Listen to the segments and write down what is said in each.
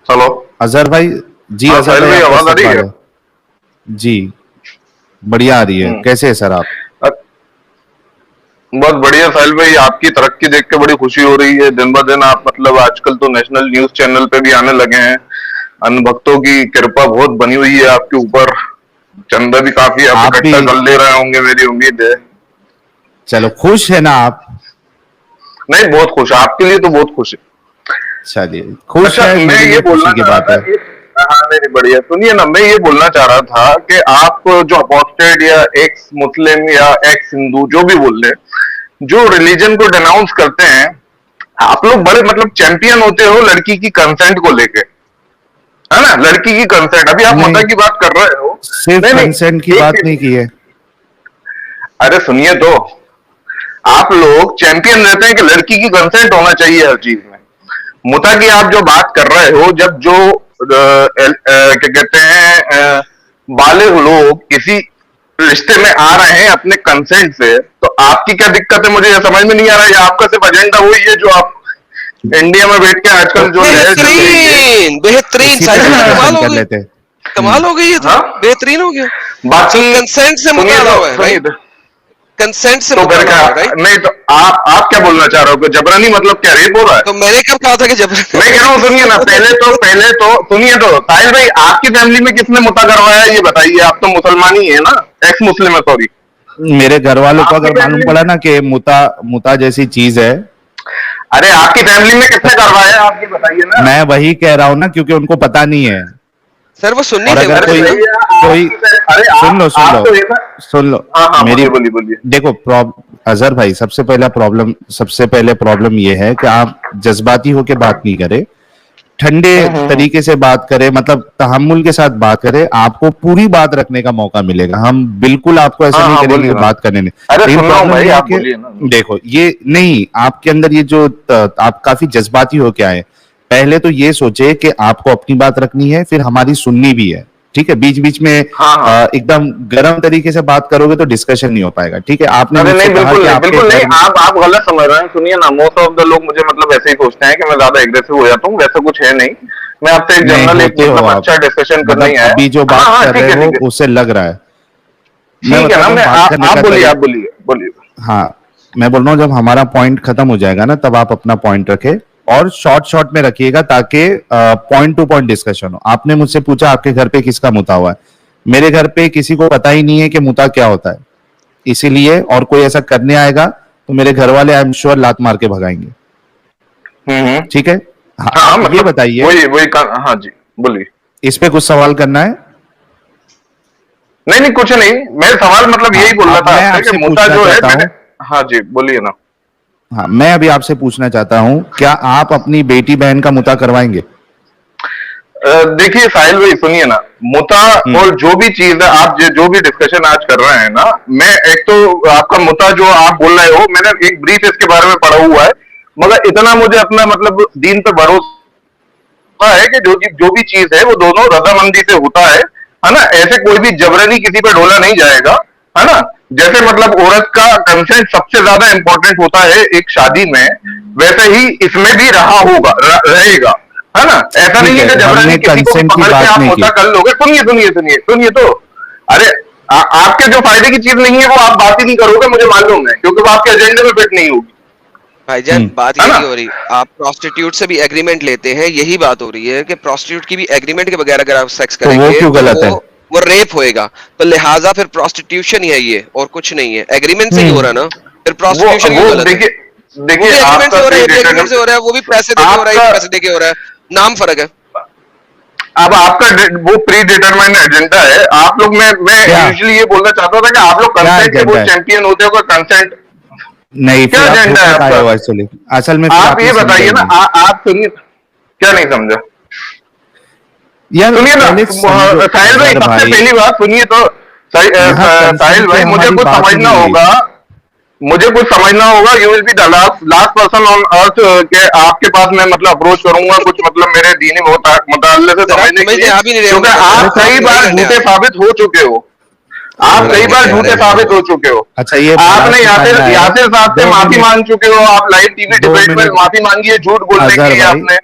Hello. Azhar भाई। जी हाँ अजहर साहिल भाई, भाई, आपका आवाज आ रही इस्तकबाल है? है। जी, बढ़िया आ रही है। हम्म। कैसे है सर आप? अ- बहुत बढ़िया साहिल भाई, आपकी तरक्की देख के बड़ी खुशी हो रही है। दिन ब दिन आप मतलब आजकल तो नेशनल न्यूज चैनल पे भी आने लगे हैं। अन्य भक्तों की कृपा बहुत बनी हुई है आपके ऊपर। चंदा भी काफी आप आप भी। इकट्ठा कर ले रहे होंगे, मेरी उम्मीद है। चलो, खुश है ना आप? नहीं, बहुत खुश, आपके लिए तो बहुत खुश है। चलिए, खुश अच्छा, है, मैं मेरे ये लिए बोलना खुशी की चाह रहा बात था है। कि हाँ नहीं नहीं, बढ़िया सुनिए ना, मैं ये बोलना चाह रहा था कि आप जो अपोस्टेड या एक्स मुस्लिम या एक्स हिंदू जो भी बोल रहे, जो रिलीजन को डिनाउंस करते हैं, आप लोग बड़े मतलब चैंपियन होते हो लड़की की कंसेंट को लेके, है ना? लड़की की कंसेंट, अभी आप मुद्दा नहीं, की बात कर रहे हो। सिर्फ नहीं कंसेंट की नहीं, एक बात नहीं की है। अरे सुनिए तो, आप लोग चैंपियन रहते हैं कि लड़की की कंसेंट होना चाहिए हर चीज में। मुता की आप जो बात कर रहे हो, जब जो क्या कहते हैं, बालिग लोग किसी रिश्ते में आ रहे हैं अपने कंसेंट से, तो आपकी क्या दिक्कत है? मुझे यह समझ में नहीं आ रहा है। आपका सिर्फ एजेंडा वही है जो आप इंडिया में बैठ के आजकल तो जो लहर चल रही है। बेहतरीन बेहतरीन इसी पे साहिल भाई, डिस्कशन कमाल हो कर गई। लेते हैं। कमाल हो गई, ये तो हाँ, बेहतरीन हो गया। सो बाकी कंसेंट से सुनिए मुताला तो, हुआ है, सुनिए राइट? तो, कंसेंट से तो फिर मुताला क्या? हुआ है, राइट? नहीं तो आप क्या बोलना चाह रहे हो कि जबरनी मतलब क्या रेप हो रहा है? तो मैंने कब कहा था कि जब मैं कह रहा हूँ सुनिए ना, पहले तो सुनिए तो साहिल भाई, आपकी फैमिली में किसने मुता करवाया ये बताइए। आप तो मुसलमान ही है ना, एक्स मुस्लिम है, सॉरी। मेरे घर वालों को आपकी अगर मालूम फैमिली में, पड़ा ना कि मुता मुता जैसी चीज है, अरे आपकी फैमिली में किसने करवाया आप ये बताइए ना। मैं वही कह रहा हूं ना, क्योंकि उनको पता नहीं है। सर वो सुन्नी और थे, वो अगर अरे थे कोई ना। भैया, कोई अरे सुन आप लो, तो ऐसा। सुन लो हाँ हाँ, मेरी। बोलिए बोलिए बोलिए। देखो, अजहर भाई, सबसे पहले प्रॉब्लम ये है कि आप जज्बाती होके बात नहीं करें। ठंडे हम्म। तरीके से बात करें, मतलब तहम्मुल के साथ बात करें, आपको पूरी बात रखने का मौका मिलेगा। हम बिल्कुल आपको ऐसा हाँ नहीं हाँ, करेंगे बोलिए कि ना। बात करने नहीं। अरे लेकिन सुन रहा हूँ प्रॉब्लम भाई, ये है आप कि बोलिए ना। देखो, ये नहीं, आपके अंदर ये जो आप काफी जज्बाती हो के आए। पहले तो ये सोचे कि आपको अपनी बात रखनी है, फिर हमारी सुननी भी है। ठीक है, बीच बीच में हाँ हाँ। एकदम गर्म तरीके से बात करोगे तो डिस्कशन नहीं हो पाएगा। ठीक है, आपने अरे मुझसे नहीं, कहा बिल्कुल कि नहीं, आपके बिल्कुल नहीं, घर में। आप गलत समझ रहे हैं। सुनिए ना, मोस्ट ऑफ द लोग मुझे मतलब ऐसे ही सोचते हैं कि मैं ज्यादा एग्रेसिव हो जाता हूँ, वैसा कुछ है नहीं। मैं आपसे एक नहीं जनरल, एक होते हो मतलब आप। अच्छा डिस्कशन करना ही मतलब आया। अभी जो हाँ बात हाँ, कर ठीक रहे है हो ठीक है। उससे लग रहा है। मैं ठीक है ना, बताता हूँ मैं बात करने आप का बोलिए, आप तरीका। बोलिए बोलिए। हाँ, मैं बोल रहा हूँ, जब हमारा पॉइंट खत्म हो जाएगा ना, तब आप अपना पॉइंट रखें। और शॉर्ट शॉर्ट में रखिएगा, ताकि पॉइंट टू पॉइंट डिस्कशन हो। आपने मुझसे पूछा आपके घर पे किसका मुता हुआ है। मेरे घर पे किसी को पता ही नहीं है कि मुता क्या होता है। इसीलिए, और कोई ऐसा करने आएगा तो मेरे घर वाले आई एम श्योर लात मार के भगाएंगे। हम्म। ठीक है। हाँ, हाँ आप ये मतलब बताइए, वही वही हाँ जी, बोलिए। इस पे कुछ सवाल करना है? नहीं नहीं, कुछ नहीं। मैं सवाल मतलब हाँ, यही बोल रहा अब था मैं आपसे कि आपसे मुद्दा पूछना जो है चाहता मैंने। हूं। हाँ जी, बोलिए ना। हाँ, मैं अभी आपसे पूछना चाहता हूं, क्या आप अपनी बेटी बहन का मुता करवाएंगे? देखिए साहिल भाई, सुनिए ना, मुता हम्म। और जो भी चीज है, आप जो भी डिस्कशन आज कर रहे हैं ना, मैं एक तो आपका मुता जो आप बोल रहे हो, मैंने एक ब्रीफ इसके बारे में पढ़ा हुआ है। मगर इतना मुझे अपना मतलब दीन पे भरोसा है कि जो भी चीज है वो दोनों रजामंदी से होता है ना? ऐसे कोई भी जबरनी किसी पे ढोला नहीं जाएगा, है ना? जैसे मतलब औरत का कंसेंट सबसे ज्यादा इंपॉर्टेंट होता है एक शादी में, वैसे ही इसमें भी रहा होगा, रहेगा, है ना? ऐसा नहीं ठीक है है, कि जबरनी हमने किसी को भी कंसेंट की पकड़ के बात आप नहीं मुद्दा की। कर लोगे। सुनिए सुनिए सुनिए सुनिए तो, अरे आपके जो फायदे की चीज नहीं है वो आप बात ही नहीं करोगे, मुझे मालूम है, क्योंकि वो आपके एजेंडे में फिट नहीं होगी, भाईजान, बात है ये ना? नहीं हो रही। आप प्रोस्टिट्यूट से भी एग्रीमेंट लेते हैं, यही बात हो रही है कि प्रोस्टिट्यूट की भी एग्रीमेंट के बगैर अगर आप सेक्स तो वो करेंगे क्यों तो गलत है? वो रेप होएगा। तो लिहाजा फिर प्रोस्टिट्यूशन ही है ये, और कुछ नहीं है। एग्रीमेंट से ही हो रहा है ना, फिर वो प्रोस्टिट्यूशन क्यों वो गलत है? देखिए वो देखिए, भी एग्रीमेंट आपका से हो रहा है, प्री ये भी एग्रीमेंट से हो डिटरमिन, रहा है, वो भी पैसे देके हो रहा है, ये आपका भी पैसे देके हो रहा है। नाम फर्क है। अब आपका वो प्री डिटरमाइंड एजेंडा है। आप लोग, मैं क्या? यूजुअली ये बोलना चाहता था कि आप लोग क्या कंसेंट के एजेंडा बहुत है? चैंपियन होते हो, कंसेंट। नहीं, क्या फिर आप एजेंडा है धोखा खाए आपका? हो एक्चुअली। असल में फिर आप आपने ये समझा बताइए ही ना, नहीं। आप सुनिए। क्या नहीं समझा? यार, सुनिए ना, पहले समझो साहिल भाई, अजहर सबसे भाई। पहली बात सुनिए तो। यहाँ साहिल कंसेंट पे भाई, मुझे हमारी कुछ बात ही समझना नहीं हुई। होगा। मुझे कुछ समझना होगा। You will be the last last person on earth के आपके पास मैं मतलब अप्रोच करूंगा कुछ मतलब मेरे दीनी मुताले से सर आप समझने के समझने लिए, आ भी नहीं रहे क्योंकि होंगे फिर, अरे आप तो तो आप कई लड़ाई बार करने आ झूठे रहे हैं। साबित हो चुके हो। वो आप लड़ाई कई बार करने आ रहे झूठे हैं। साबित हो चुके हो। अच्छा, ये आपने भड़ास यासिर निकालना है। यासिर साहब से दो माफी मिनट। मांग चुके हो। आप लाइव टीवी दो डिबेट में मिनट माफी मांगी है झूठ बोलने के अजहर लिए भाई। आपने।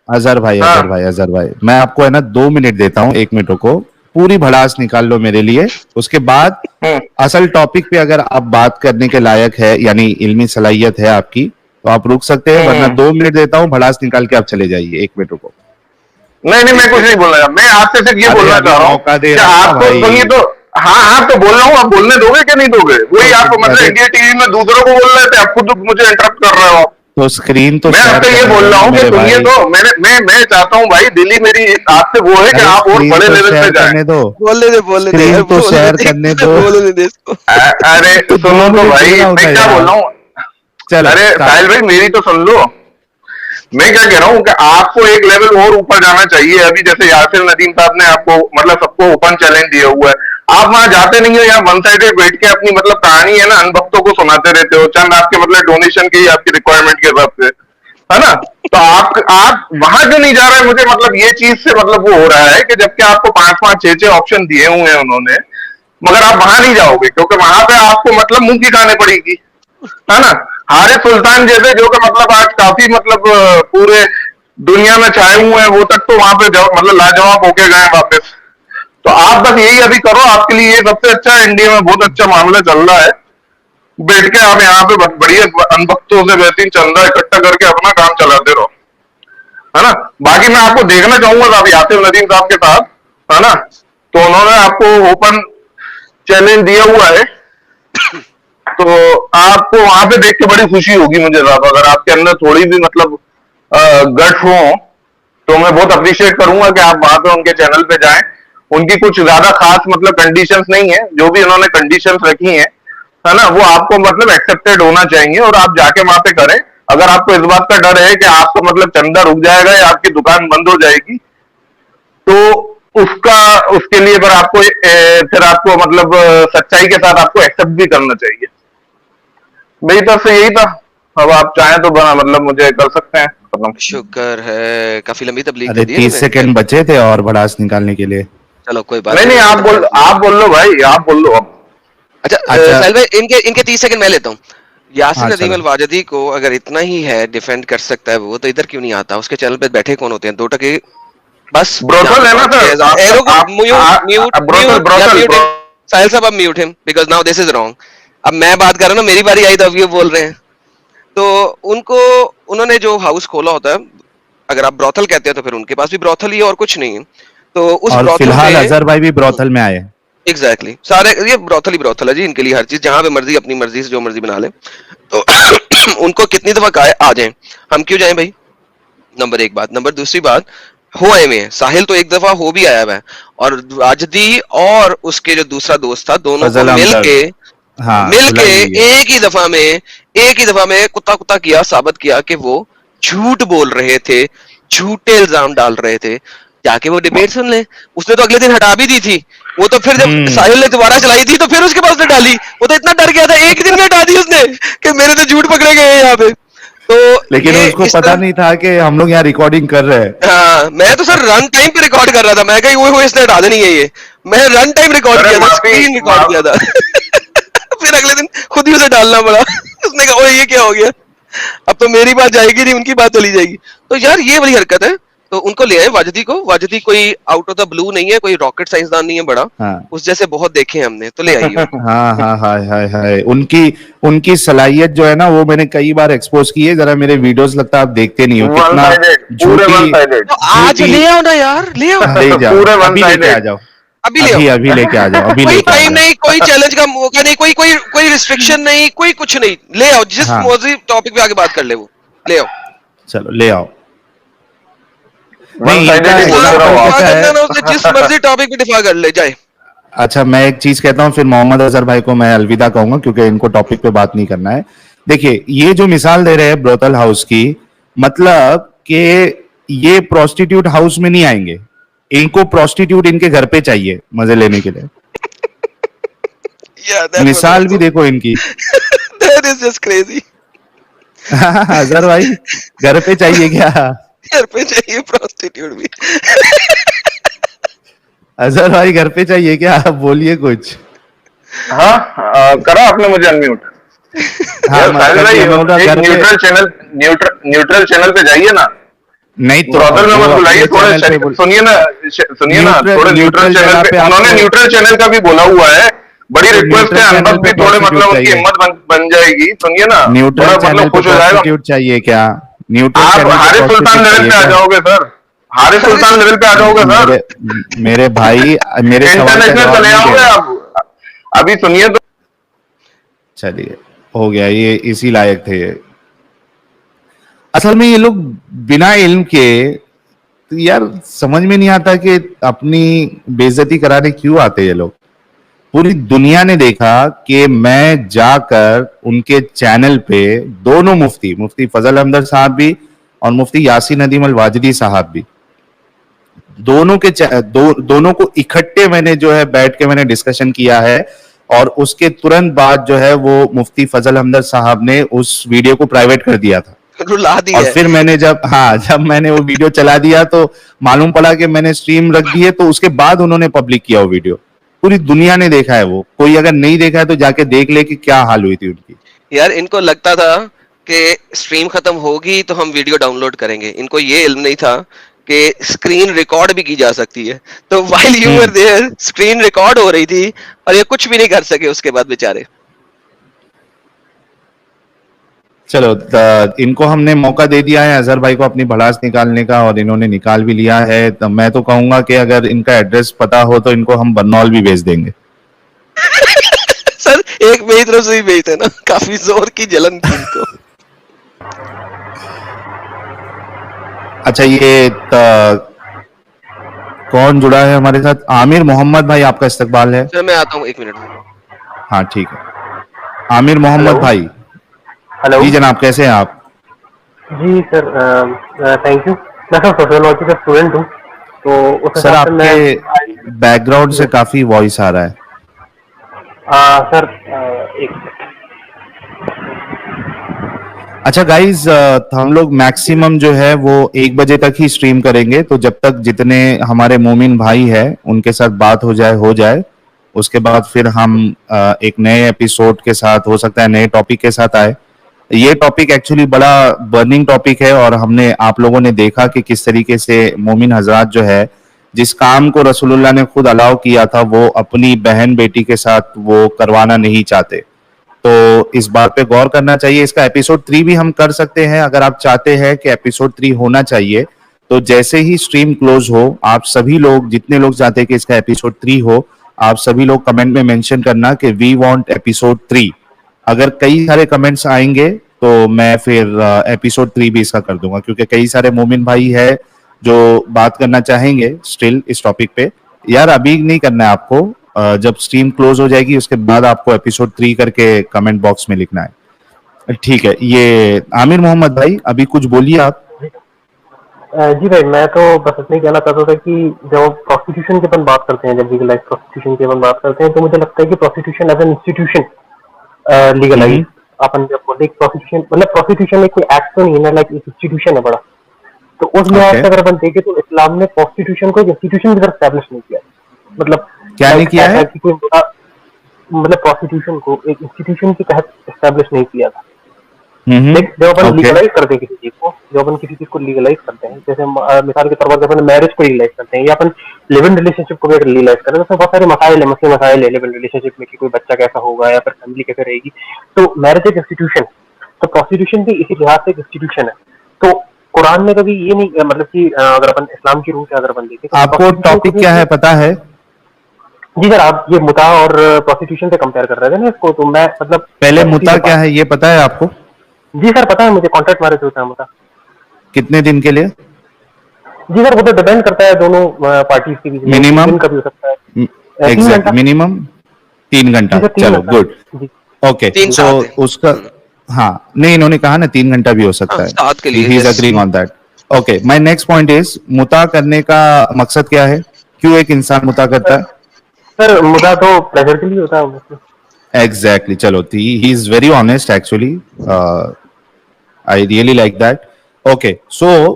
हाँ। अजहर भाई, मैं आपको है ना 2 मिनट देता हूँ, 1 मिनट को पूरी भड़ास निकाल लो मेरे लिए। उसके बाद हम्म। असल टॉपिक पे अगर आप बात करने के लायक है, यानी इल्मी सलाहियत है आपकी, तो आप रुक सकते हैं, वरना हम्म। 2 मिनट देता हूँ, भड़ास निकाल के आप चले जाइए 1 मिनट को। नहीं नहीं, मैं कुछ नहीं बोल रहा, मैं आपसे सिर्फ ये अरे बोलना अभी चाह रहा हूँ मौका दे कि रहा हूँ ना आपको भाई। सुनिए तो। हाँ हाँ, तो बोल रहा हूँ, आप बोलने दोगे कि नहीं दोगे? वही तो आप मतलब अरे इंडिया टीवी में दूसरों को बोल रहे थे, आप खुद मुझे इंटरप्ट कर रहे हो। तो स्क्रीन तो मैं शेयर आपसे ये करने बोल दो रहा ना हूँ कि मेरे सुनिए भाई। तो, मैं चाहता हूँ भाई, दिल्ली मेरी आपसे वो है कि अरे आप और स्क्रीन बड़े तो लेवल पे शेयर जाएं। करने दो, बोलने दे स्क्रीन तो बोलने शेयर दे करने दो। बोलने दे इसको। अरे तो सुनो दो तो मिनट दे भाई, रहा हूँ मैं ना क्या बोल यार। रहा हूँ। चलो अरे स्टार्ट साहिल भाई, करो। मेरी तो सुन लो। मैं क्या कह रहा हूँ कि आपको एक लेवल और ऊपर जाना चाहिए। अभी जैसे यासिर नदीम साहब ने आपको मतलब सबको ओपन चैलेंज दिया हुआ है, आप वहां जाते नहीं हो, यहाँ वन साइडेड बैठ के अपनी मतलब कहानी है ना अनभक्तों को सुनाते रहते हो, चंद आपके मतलब डोनेशन की आपकी रिक्वायरमेंट के हिसाब से, है ना? तो आप वहां क्यों नहीं जा रहे? मुझे मतलब ये चीज से मतलब वो हो रहा है कि जबकि आपको 5-5 6-6 ऑप्शन दिए हुए हैं उन्होंने, मगर आप वहां नहीं जाओगे क्योंकि वहां पे आपको मतलब मुंह की खाने पड़ेगी, है ना? हारिस सुल्तान जैसे जो कि मतलब आज काफी मतलब पूरे दुनिया में छाए हुए हैं, वो तक तो वहां पे मतलब लाजवाब होके गए वापस। तो आप बस यही अभी करो, आपके लिए ये सबसे अच्छा है, इंडिया में बहुत अच्छा मामला चल रहा है। बैठ के आप यहाँ पे बढ़िया अनभक्तों से बेहतरीन चंदा इकट्ठा करके अपना काम चलाते रहो, है ना? बाकी मैं आपको देखना चाहूंगा आप यासिर नदीम साहब के साथ, है ना? तो उन्होंने आपको ओपन चैलेंज दिया हुआ है, तो आपको वहां पे देख के बड़ी खुशी होगी मुझे साहब, अगर आपके अंदर थोड़ी भी मतलब गट्स हो, तो मैं बहुत अप्रिशिएट करूंगा कि आप वहां पे उनके चैनल पे जाएं। उनकी कुछ ज्यादा खास मतलब कंडीशंस नहीं है, जो भी उन्होंने कंडीशंस रखी हैं, है ना, वो आपको मतलब एक्सेप्टेड होना चाहिए और आप जाके वहां पे करें। अगर आपको इस बात का डर है कि आपको मतलब चंदा रुक जाएगा या आपकी दुकान बंद हो जाएगी, तो उसका उसके लिए पर आपको फिर आपको मतलब सच्चाई के साथ आपको एक्सेप्ट भी करना चाहिए। मेरी तरफ से यही था। अब आप चाहें तो बना मतलब मुझे कर सकते हैं खत्म। शुक्र है, काफी लंबी तबलीग अरे दे दी है 30 तूने। सेकंड बचे थे और भड़ास निकालने के लिए। चलो कोई बात नहीं नहीं, नहीं, मैं तो खत्म किया। आप बोल लो भाई, आप बोल लो अब। अच्छा अच्छा। साहिल भाई, इनके इनके 30 सेकंड मैं लेता हूँ। यासिर हाँ नदीम चलो। अल वाजदी को अगर इतना ही है डिफेंड कर सकता है वो, तो इधर क्यों नहीं आता? उसके चैनल पे बैठे कौन होते हैं? 2 टके बस यहाँ ब्रोथल पे है ना 5-6 सर, हजार आपका एरो को म्यूट म्यूट ब्रोथल म्यूट या ब्रोथल म्यूट हिम। साहिल साहब अब mute him because now this is wrong. अब मैं बात कर रहा हूँ ना, मेरी बारी आई तो अब ये बोल रहे हैं। तो उनको, उन्होंने जो हाउस खोला होता है, अगर आप ब्रोथल कहते हैं तो फिर उनके पास भी ब्रोथल ही है और कुछ नहीं है। तो उस और ब्रोथल फिलहाल में अजहर भाई भी ब्रोथल में आए। एग्जैक्टली सारे ये ब्रोथल ही ब्रोथल है जी इनके लिए, हर चीज जहां पे मर्जी अपनी मर्जी से जो मर्जी बना ले। तो उनको कितनी दफा कहा है आ जाएं, हम क्यों जाएं भाई? नंबर एक बात। नंबर दूसरी बात, हो आए में साहिल तो एक दफा हो भी आया हुआ है, और राजदी और उसके जो दूसरा दोस्त था, दोनों को फजल मिल हमदर्द। के हाँ मिल के बुलाई हुई है। एक ही दफा में कुत्ता कुत्ता किया, साबित किया कि वो झूठ बोल रहे थे, झूठे इल्जाम डाल रहे थे। जाके वो डिबेट सुन ले। उसने तो अगले दिन हटा भी दी थी। वो तो फिर जब हम्म। साहिल ने दोबारा चलाई थी तो फिर उसके पास उसने डाली। वो तो इतना डर गया था, एक दिन में हटा दी उसने कि मेरे तो झूठ पकड़े गए हैं यहाँ पे। तो लेकिन ये उसको इस पता तरह, नहीं था कि हम लोग यहाँ रिकॉर्डिंग कर रहे हैं। हाँ मैं तो सर रन टाइम पे रिकॉर्ड कर रहा था। मैं कहीं वो इसने हटा देनी है ये। मैं रन टाइम रिकॉर्ड अरे किया था, माफी स्क्रीन रिकॉर्ड किया था। फिर अगले दिन खुद ही उसे डालना पड़ा। उसने कहा ओए ये क्या हो गया? अब तो मेरी बात जाएगी नहीं, उनकी बात चली जाएगी। तो यार ये वाली हरकत है। तो उनको ले आए वाजदी को। वाजदी कोई आउट ऑफ द ब्लू नहीं है, कोई रॉकेट साइंसदान नहीं है बड़ा। हाँ उस जैसे बहुत देखे हैं हमने, तो ले आइए उनको। हाँ हाँ, हाय हाय हाय, उनकी उनकी सलाहियत जो है ना, वो मैंने कई बार एक्सपोज की है। जरा मेरे वीडियोस लगता है आप देखते नहीं हो, वन कितना साइडेड, पूरे वन झूठी साइडेड। तो आज झूठी। ले आओ ना यार, ले आओ। ले जाओ, पूरे वन अभी लेके आ साइडेड। जाओ। अभी ले आओ। अभी अभी लेके आ जाओ, अभी कोई लेके आ टाइम जाओ। नहीं, कोई चैलेंज का मौका नहीं, कोई कोई कोई रिस्ट्रिक्शन नहीं, कोई कुछ नहीं। ले आओ, जिस हाँ मौजूद टॉपिक पे आगे बात कर ले वो ले आओ। चलो ले आओ। वन नहीं इनका साइडेड ही बोलते इस्लाम रहो पे आप। दिफा कैसा करना है। है ना, उसने जिस मर्जी टॉपिक पे दिफा कर ले जाए। अच्छा मैं एक चीज कहता हूँ, फिर मोहम्मद अजहर भाई को मैं अलविदा कहूंगा, क्योंकि इनको टॉपिक पे बात नहीं करना है। देखिए ये जो मिसाल दे रहे हैं ब्रोथल हाउस की, मतलब कि ये प्रोस्टिट्यूट हाउस में नहीं आएंगे, इनको प्रोस्टिट्यूट इनके घर पे चाहिए मजे लेने के लिए। Yeah, that was मिसाल भी also देखो इनकी। that is just crazy। Azhar भाई घर पे चाहिए क्या? घर पे चाहिए प्रोस्टिट्यूट भी। अजहर भाई घर पे चाहिए क्या? आप बोलिए कुछ। हाँ, करा आपने मुझे अनम्यूट। हाँ यार मैं साहिल कर भाई, दिया, मैं बोल रहा एक घर पे। न्यूट्रल चैनल पे जाइए ना। नहीं तो ब्रॉथल में वो मत बुलाइए, अपने थोड़े चैनल पे बोल, सुनिए ना, सुनिए ना, न्यूट्रल थोड़े न्यूट्रल न्यूट्रल चैनल जगह पे पे उन्होंने आपको, न्यूट्रल चैनल का भी बोला हुआ है। बड़ी तो रिक्वेस्ट न्यूट्रल है, चैनल अनुभव पे भी थोड़े प्रोस्टिट्यूट मतलब उनकी चाहिए, हिम्मत बन जाएगी, सुनिए ना, न्यूट्रल बड़ा चैनल मतलब पे खुश हो जाएगा। प्रोस्टिट्यूट चाहिए क्या? न्यूट्रल आप चैनल पे हारिस सुल्तान प्रोस्टिट्यूट लेवल चाहिए पे आ क्या? जाओगे सर, हारिस अरे सुल्तान लेवल पे आ जाओगे सर, मेरे मेरे भाई, मेरे सवाल का इंटरनेशनल जवाब चले नहीं दे आओगे रहे। आप। अभी सुनिए तो। चलिए, हो गया, ये इसी लायक थे ये। असल में ये लोग बिना इल्म के, तो यार समझ में नहीं आता कि अपनी बेइज्जती कराने क्यों आते ये लोग। पूरी दुनिया ने देखा कि मैं जाकर उनके चैनल पे दोनों मुफ्ती, मुफ्ती फजल अहमद साहब भी और मुफ्ती यासीन नदीम अल वाजिदी साहब भी, दोनों को इकट्ठे मैंने जो है बैठ के मैंने डिस्कशन किया है। और उसके तुरंत बाद जो है वो मुफ्ती फजल अहमद साहब ने उस वीडियो को प्राइवेट कर दिया था। रुला दी और है। फिर मैंने जब मैंने वो वीडियो चला दिया तो मालूम पड़ा कि मैंने स्ट्रीम रख दी है, तो उसके बाद उन्होंने पब्लिक किया वो वीडियो। पूरी दुनिया ने देखा है वो, कोई अगर नहीं देखा है तो जाके देख ले कि क्या हाल हुई थी उनकी। यार इनको लगता था कि स्ट्रीम खत्म होगी तो हम वीडियो डाउनलोड करेंगे, इनको ये इल्म नहीं था कि स्क्रीन रिकॉर्ड भी की जा सकती है। तो while you were there screen record हो रही थी और ये कुछ भी नहीं कर सके उसके बाद बेचारे। चलो, इनको हमने मौका दे दिया है अजहर भाई को अपनी भड़ास निकालने का, और इन्होंने निकाल भी लिया है। तो मैं तो कहूंगा कि अगर इनका एड्रेस पता हो तो इनको हम बरनौल भी भेज देंगे। सर एक मेरी तरफ से ही भेजते ना, काफी जोर की जलन थी इनको। अच्छा, ये कौन जुड़ा है हमारे साथ? आमिर मोहम्मद भाई, आपका इस्तकबाल है। सर मैं आता हूँ 1 मिनट में। हाँ ठीक है, आमिर मोहम्मद हेलो। भाई। हेलो जी जनाब, कैसे हैं आप? जी सर, थैंक यू। मैं सर सोशियोलॉजी का स्टूडेंट हूँ, तो उस सर हिसाब से मैं आपके बैकग्राउंड से काफी वॉइस आ रहा है। सर एक अच्छा गाइज, हम लोग मैक्सिमम जो है वो 1 बजे तक ही स्ट्रीम करेंगे, तो जब तक जितने हमारे मोमिन भाई हैं उनके साथ बात हो जाए उसके बाद फिर हम एक नए एपिसोड के साथ, हो सकता है नए टॉपिक के साथ आए। ये टॉपिक एक्चुअली बड़ा बर्निंग टॉपिक है, और हमने, आप लोगों ने देखा कि किस तरीके से मोमिन हजरात जो है, जिस काम को रसूलुल्लाह ने खुद अलाउ किया था वो अपनी बहन बेटी के साथ वो करवाना नहीं चाहते। तो इस बात पे गौर करना चाहिए। इसका एपिसोड 3 भी हम कर सकते हैं, अगर आप चाहते हैं कि एपिसोड 3 होना चाहिए तो जैसे ही स्ट्रीम क्लोज हो, आप सभी लोग, जितने लोग चाहते हैं कि इसका एपिसोड 3 हो, आप सभी लोग कमेंट में मेंशन करना कि वी वांट एपिसोड 3। अगर कई सारे कमेंट्स आएंगे तो मैं फिर एपिसोड 3 भी इसका कर दूंगा, क्योंकि कई सारे मोमिन भाई है जो बात करना चाहेंगे स्टिल इस टॉपिक पे। यार अभी नहीं करना है आपको, जब स्ट्रीम क्लोज हो जाएगी उसके बाद आपको एपिसोड 3 करके कमेंट बॉक्स में लिखना है। ठीक है, ये आमिर मोहम्मद भाई अभी कुछ बोलिए आप। जी भाई, मैं तो बस इतना ही कहना चाहता था कि जब प्रोस्टिट्यूशन की अपन बात करते हैं, जब लीगलाइज प्रोस्टिट्यूशन की अपन बात करते हैं, तो मुझे लगता है कि prostitution as an institution legalise, अपन जब बोलते हैं प्रोस्टिट्यूशन, मतलब प्रोस्टिट्यूशन एक कोई एक्ट तो नहीं है ना, लाइक एक इंस्टीट्यूशन है बड़ा। तो उस लिहाज से अगर अपन देखें तो इस्लाम ने प्रोस्टिट्यूशन को एक इंस्टीट्यूशन की तरह एस्टैब्लिश नहीं किया। मतलब क्या नहीं किया है? कि कोई मतलब प्रोस्टिट्यूशन को एक इंस्टीट्यूशन के तहत एस्टैब्लिश नहीं किया था। जब अपन लीगलाइज करते हैं किसी चीज को, जब अपन किसी चीज को लीगलाइज करते हैं, जैसे मिसाल के तौर पर अपन मैरिज को लीगलाइज करते हैं, या अपन लिव इन रिलेशनशिप को भी अगर लीगलाइज करते हैं, तो बहुत सारे मसाइल है लिव इन रिलेशनशिप में, कि कोई बच्चा कैसा होगा या फिर फैमिली कैसे रहेगी। तो मैरिज एक इंस्टीट्यूशन, तो प्रोस्टिट्यूशन भी इसी लिहाज से एक इंस्टीट्यूशन है। तो कुरान में कभी ये नहीं, मतलब कि अगर अपन इस्लाम की रूह से अगर अपन देखें, आपको टॉपिक क्या है पता है? जी सर, आप ये मुता और प्रोस्टिट्यूशन से कंपेयर कर रहे थे ना इसको, तो मैं मतलब पहले मुता क्या है ये पता है आपको? जी सर पता है मुझे, कॉन्ट्रैक्ट मैरिज होता है मुता। कितने दिन के लिए? जी सर वो तो डिपेंड करता है दोनों पार्टीज के बीच में, मिनिमम दिन का भी हो सकता है। एग्जैक्ट मिनिमम 3 घंटा। चलो गुड, ओके। सो उसका, हाँ नहीं, इन्होंने कहा ना 3 घंटा भी हो सकता है, he is agreeing on that. Okay, my next point is, मुता करने का मकसद क्या है? क्यों एक इंसान मुता करता है? सर मुता तो प्लेजर के लिए होता है। एग्जैक्टली, चलो, he is very honest actually, I really like that. Okay, so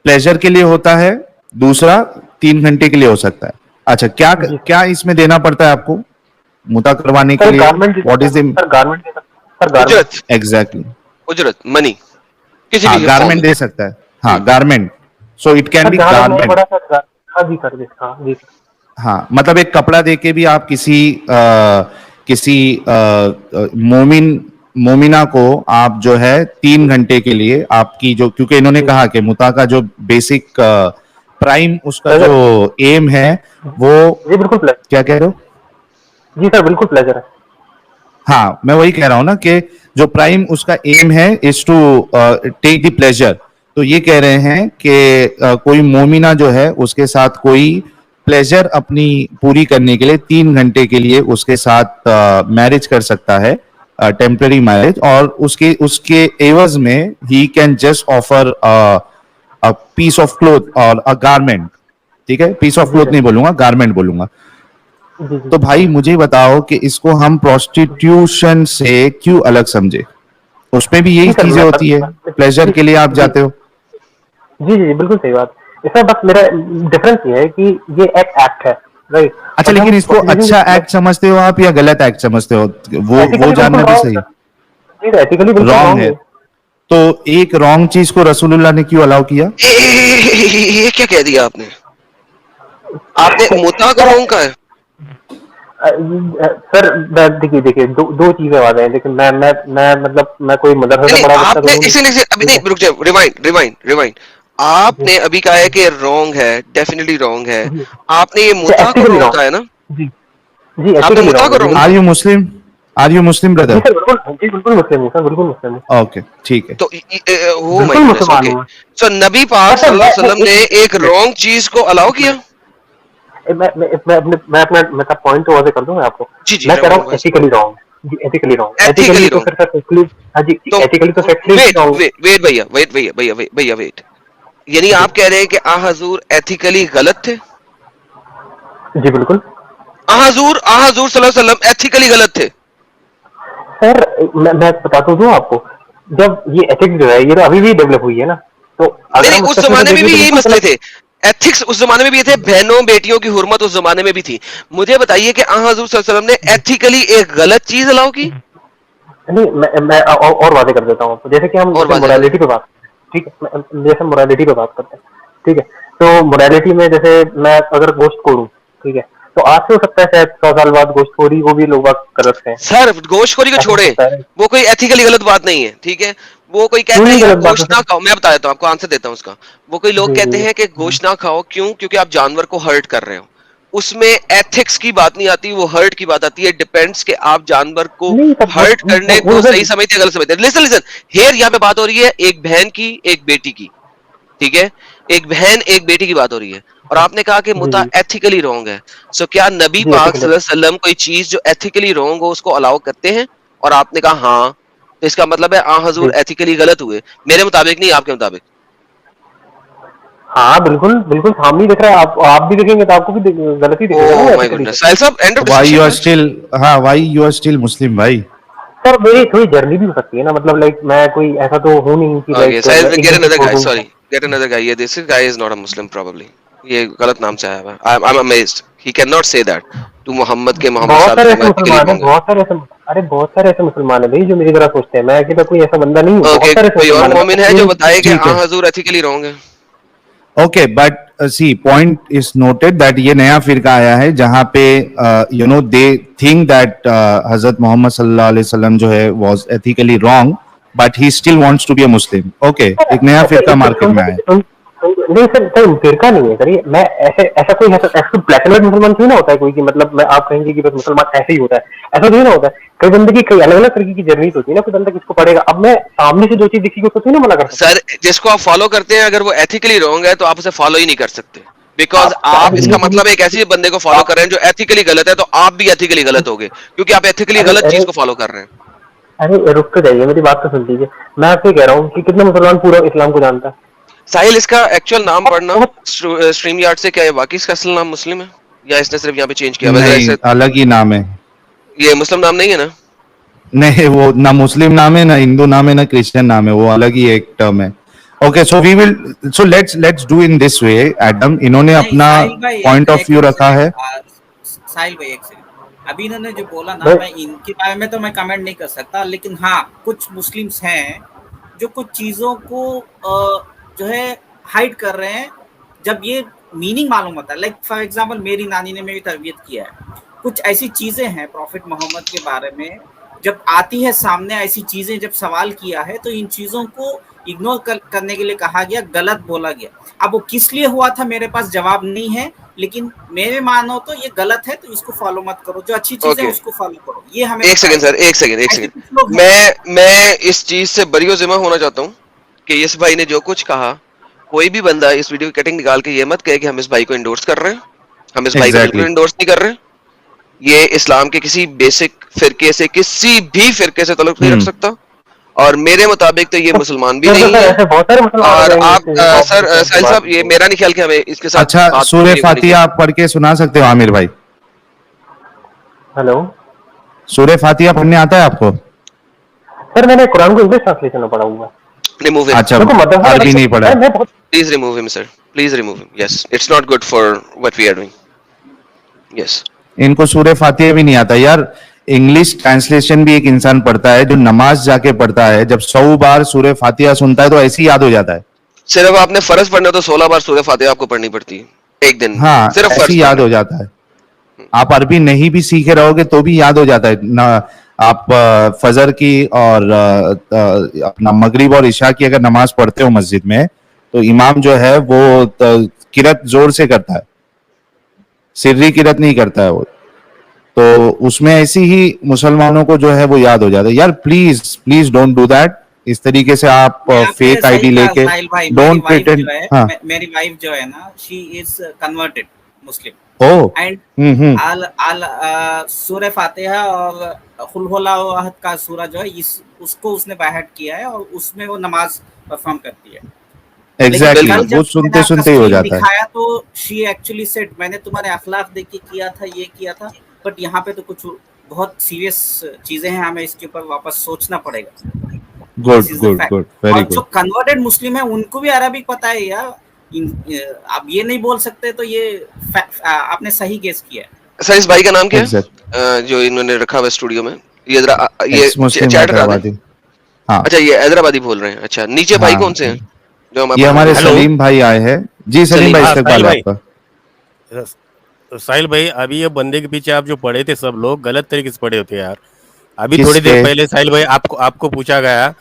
pleasure के लिए होता है, दूसरा 3 घंटे के लिए हो सकता है। अच्छा, क्या क्या इसमें देना पड़ता है आपको मुता करवाने के लिए? व्हाट इज द एग्जैक्टली उजरत, मनी, किसी भी गारमेंट दे सकता है। हाँ, garment so it can sir be जहाँ तक मैं गारमेंट। बड़ा सर, हाँ जी सर, जी हाँ जी सर। हाँ, मतलब एक कपड़ा देके भी आप किसी मोमिन मोमिना को आप जो है 3 घंटे के लिए आपकी जो, क्योंकि इन्होंने जी कहा कि मुता का जो बेसिक प्राइम उसका जो प्लेजर, एम है वो, जी बिल्कुल प्लेजर, क्या कह रहे हो? जी सर बिल्कुल प्लेजर है। हाँ, मैं वही कह रहा हूं ना कि जो प्राइम उसका एम है is to take the pleasure. तो ये कह रहे हैं कि कोई मोमिना जो है उसके साथ कोई प्लेजर अपनी पूरी करने के लिए 3 घंटे के लिए उसके साथ मैरिज कर सकता है, टेम्पररी मैरिज, और उसके उसके एवज में ही can just offer a piece of cloth और अ गारमेंट। ठीक है, पीस ऑफ जी क्लोथ सर, नहीं बोलूंगा, गारमेंट बोलूंगा। जी जी। तो भाई मुझे बताओ कि इसको हम प्रोस्टिट्यूशन से क्यों अलग समझे? उसमें भी जी यही सर चीजें होती है, प्लेजर जी के लिए आप जी जाते हो। जी जी बिल्कुल सही बात। इसमें बस मेरा डिफरेंस ये है कि ये एक एक्ट है, राइट, अच्छा, और जब हम लेकिन इसको प्रोस्टिट्यूशन अच्छा की एक्ट समझते हो आप या गलत एक्ट समझते हो? वो एथिकली बिल्कुल जानना भी रॉन्ग सही। है, नहीं एथिकली बिल्कुल रॉन्ग रॉन्ग है, है। तो एक रॉन्ग चीज को रसूलुल्लाह ने क्यों अलाउ किया? ये क्या कह दिया आपने? आपने मुता को सर रोंग कहा है? सर देखिए देखिए, दो चीजें आ रही हैं, लेकिन मैं मतलब मैं कोई मदरसे नहीं से नहीं, पढ़ा बच्चा तो आपने हूँ नहीं। इसीलिए अभी ठीक नहीं, है, रुक जाओ, रिवाइंड रिवाइंड रिवाइंड। जी आपने अभी कहा है कि रॉन्ग है, डेफिनेटली रॉन्ग है। जी, आपने ये तो मुता को एथिकली रॉन्ग रॉन्ग कहा है ना? है जी, जी आपने एथिकली मुता रॉन्ग को है जी रॉन्ग आर कहा बिल्कुल। You Muslim? Are you Muslim जी ब्रदर? सर बिल्कुल, जी बिल्कुल मुस्लिम हूँ सर, बिल्कुल मुस्लिम हूँ, ओके, ठीक है। तो ओ माय बिल्कुल गुडनेस, मुसलमान ओके। हूँ। सो नबी पाक सर सल्लल्लाहु अलैहि मैं वसल्लम ने एक एक मिनट, रॉन्ग चीज को अलाउ एक किया? मिनट, मैं अपना पॉइंट तो वाज़ेह कर दूं मैं आपको। जी जी, मैं कह रहा हूँ रॉन्ग। एथिकली रॉन्ग है जी, एथिकली रॉन्ग, एथिकली एथिकली तो रॉन्ग। फिर फैक्चुअली, हाँ जी, तो एथिकली तो factually wait wrong wait wait भैया, वेट भैया भैया भैया वेट। यानी है जी, आप कह रहे हैं कि आ हजूर एथिकली गलत थे? जी बिल्कुल। आ हजूर सल्लल्लाहु अलैहि वसल्लम एथिकली गलत थे? सर मैं बता तो दूं आपको, जब ये एथिक्स जो है ये तो अभी भी डेवलप हुई है ना, तो नहीं अगर नहीं, हम उस उसका फ्यूचर जमाने में देखें भी तो यही बिल्कुल मसले गलत थे। एथिक्स उस जमाने में भी ये थे, है। बहनों बेटियों की हुर्मत उस जमाने में भी थी। मुझे बताइए कि आ हजूर सल्लल्लाहु अलैहि वसल्लम ने एथिकली एक गलत चीज अलाउ की? नहीं मैं और वादे कर देता हूँ आपको, जैसे कि हम और जैसे वाजे करें। मोरालिटी पे बात करते हैं, ठीक है, जैसे मोरालिटी पे बात करते हैं, ठीक है, तो मोरालिटी में जैसे मैं अगर गोश्त खोरूं, ठीक है, तो आज से हो सकता है शायद 100 साल बाद गोश्तखोरी वो भी लोग बात कर सकते हैं, सर गोश्तखोरी को ऐसा हो छोड़े, सकता है। वो कोई एथिकली गलत बात नहीं है, ठीक है। वो कोई क्यों कहता है नहीं यार गलत बात है गोश्त ना सर? खाओ, मैं बता देता हूँ आपको, आंसर देता हूँ उसका। वो कोई लोग जी कहते जी हैं कि गोश्त ना खाओ, क्यों? क्योंकि आप जानवर को हर्ट कर रहे हो। उसमें एथिक्स की बात नहीं आती, वो हर्ट की बात आती है। डिपेंड्स कि आप जानवर को नहीं सर, हर्ट करने को वो सर, सही समझते हैं गलत समझते हैं। लिसन लिसन, हेयर यहाँ पे बात हो रही है एक बहन की, एक बेटी की, ठीक है। एक बहन एक बेटी की बात हो रही है, और आपने कहा कि जी मुता जी एथिकली रॉन्ग है। सो क्या नबी जी पाक एथिकल, सल्लल्लाहु अलैहि वसल्लम कोई चीज जो एथिकली रॉन्ग हो उसको अलाउ करते हैं? और आपने कहा हाँ, तो इसका मतलब है आ हजूर जी एथिकली गलत हुए, मेरे मुताबिक नहीं, आपके मुताबिक। हाँ बिल्कुल बिल्कुल, सामने ही दिख रहा है, आप भी देखेंगे तो आपको भी गलत ही दिखेगा ना वो ओ माय एथिकली तो। Goodness, Sahil sahab, end of why discussion you are guys. Still, हाँ why you are still Muslim भाई? सर मेरी थोड़ी जर्नी भी हो सकती है ना, मतलब लाइक मैं कोई ऐसा तो हूँ नहीं कि ओके लाइक साहिल, मैं गेट एकदम से अनदर छोड़ गाय, दूंगा। Sorry, get another guy. ये this guy is not a Muslim probably. ये गलत नाम से आया हुआ है। I am amazed, he can not say that to Mohammad के मोहम्मद बहुत सल्लल्लाहु सारे अलैहि ऐसे वसल्लम एथिकली मुसलमान हैं, रॉन्ग है। बहुत सारे ऐसे, अरे बहुत सारे ऐसे मुसलमान है भाई जो मेरी तरह सोचते हैं, मैं अकेला कोई ऐसा बंदा नहीं हूँ, बहुत ओके, सारे ऐसे कोई और मुसलमान है, मैं मोमिन है ये जो नहीं बताए कि ठीक आ है, हजूर एथिकली रॉन्ग है? Okay, but see point is noted that ये नया फिरका आया है जहां पे you know they think that Hazrat Muhammad सल्लल्लाहु अलैहि वसल्लम जो है was ethically wrong, but he still wants to be a Muslim. Okay, एक नया फिरका मार्केट में आया है। नहीं सर, सर फिरका नहीं है सर ये, मैं ऐसे ऐसा कोई ऐसा ब्लैक एंड व्हाइट मुसलमान थोड़ी ना होता है कोई, कि मतलब मैं आप कहेंगे कि बस मुसलमान ऐसे ही होता है, ऐसा थोड़ी ना होता है। कई बंदे की कई अलग अलग तरीके की जर्नी होती है ना, कोई बंदा किसको पढ़ेगा, अब मैं सामने से जो चीज दिखी उसको थोड़ी ना मना कर सकता सर जिसको आप फॉलो करते हैं, अगर वो एथिकली रॉन्ग है तो आप उसे फॉलो ही नहीं कर सकते, हूँ। बिकॉज आप, इसका मतलब एक ऐसे बंदे को फॉलो आप कर रहे हैं जो एथिकली गलत है, तो आप भी एथिकली गलत होगे, क्योंकि आप एथिकली अरे गलत अरे चीज को फॉलो कर रहे हैं। अरे रुक तो जाइए, मेरी बात तो सुन लीजिए। मैं आपसे कह रहा हूँ कि कितने मुसलमान पूरा इस्लाम को जानता है? साहिल, इसका एक्चुअल नाम बहुत पढ़ना बहुत। स्ट्रीम यार्ड से, क्या है वाकई इसका असल नाम मुस्लिम है, या इसने सिर्फ यहाँ पे चेंज किया? वैसे नहीं, ऐसे अलग ही नाम है। ये मुस्लिम नाम नहीं है ना? नहीं, वो ना मुस्लिम नाम है, ना हिंदू नाम है, ना क्रिश्चियन नाम है, वो अलग ही एक टर्म है। Okay, so we will, so let's do in this way. Adam, इन्होंने नहीं अपना साहिल भाई, पॉइंट ऑफ एक व्यू एक रखा सेकंड, है। साहिल भाई एक सेकंड। अभी इन्होंने जो बोला ना, भाई मैं इनके बारे में तो मैं कमेंट नहीं कर सकता, लेकिन हाँ कुछ मुस्लिम्स हैं जो कुछ चीज़ों को जो है हाइड कर रहे हैं जब ये मीनिंग मालूम होता है। लाइक फॉर एग्जांपल मेरी नानी ने मेरी तरबियत किया है, कुछ ऐसी चीजें हैं प्रॉफिट मोहम्मद के बारे में, जब आती है सामने ऐसी चीजें, जब सवाल किया है तो इन चीजों को इग्नोर करने के लिए कहा गया, गलत बोला गया। अब वो किस लिए हुआ था मेरे पास जवाब नहीं है, लेकिन मेरे मानो तो ये गलत है तो इसको फॉलो मत करो, जो अच्छी चीज है उसको फॉलो करो। ये हमें एक सेकंड सर, एक सेकंड मैं इस चीज से बरियो जिम्मा होना चाहता हूँ कि इस भाई ने जो कुछ कहा, कोई भी बंदा इस वीडियो की कटिंग निकाल के ये मत कहे कि हम इस भाई को इंडोर्स कर रहे हैं, हम इस भाई को बिल्कुल इंडोर्स नहीं कर रहे। ये इस्लाम के किसी बेसिक फिरके से, किसी भी फिरके से ताल्लुक नहीं रख सकता, और मेरे मुताबिक तो ये मुसलमान भी नहीं है। और आप सर साहिल साहब, ये मेरा नहीं ख्याल कि हमें इसके साथ अच्छा सूरह फातिहा आप पढ़ के सुना सकते हो आमिर भाई? हेलो सूरह फातिहा पढ़ने आता है आपको? सर मैंने कुरान को इंग्लिश ट्रांसलेशन में पढ़ा हुआ है। Remove him. अच्छा अरबी नहीं पढ़ा? Please remove him sir, please remove him. Yes, it's not good for what we are doing. Yes, इनको सूरह फातिहा भी नहीं आता यार। इंग्लिश ट्रांसलेशन भी एक इंसान पढ़ता है जो नमाज जाके पढ़ता है, जब 100 बार सूरह फातिहा सुनता है तो ऐसे ही याद हो जाता है। सिर्फ आपने फर्ज पढ़ना तो 16 बार सूरह फातिहा आपको पढ़नी पड़ती है एक दिन। हाँ, सिर्फ ऐसे ही याद हो जाता है। आप अरबी नहीं भी सीखे रहोगे तो भी याद हो जाता है ना। आप फजर की और अपना मगरिब और इशा की अगर नमाज पढ़ते हो मस्जिद में, तो इमाम जो है वो किरत जोर से करता है, सिर्री किरत नहीं करता है वो। तो उसमें ऐसी ही मुसलमानों को जो है वो याद हो जाता है। यार please please don't do that. इस तरीके से आप फेक आईडी लेके डोंट प्रिटेंड। हाँ, मेरी वाइफ जो है ना, she is converted Muslim, and सूरह फातिहा और कुल हुवल्लाहु अहद का सूरा जो है उसको उसने बाहर किया है और उसमें वो नमाज परफॉर्म करती है। एग्जैक्टली, वो सुनते सुनते ही हो जाता है। दिखाया तो शी एक्चुअली सेड, मैंने तुम्हारे अखलाक देख के किया था, ये किया था, बट यहाँ पे तो कुछ बहुत सीरियस चीजें हैं, हमें इसके ऊपर वापस सोचना पड़ेगा। गुड गुड गुड, वेरी और जो गुड। कन्वर्टेड मुस्लिम है उनको भी अरबिक पता है यार। आप ये नहीं बोल सकते, तो ये आपने सही गेस किया है। सर इस भाई का नाम क्या है जो इन्होंने रखा हुआ स्टूडियो में? ये चैट करा दें। हाँ, अच्छा ये हैदराबादी बोल रहे हैं। अच्छा, नीचे भाई कौन से हैं जो ये हमारे सलीम भाई आए हैं जी। सलीम भाई इस्तकबाल आपका। तो साहिल भाई, अभी ये बंदे के पीछे आप जो पढ़े थे सब लोग गलत तरीके से पढ़े होते यार। अभी थोड़ी देर पहले साहिल भाई आपको पूछा गया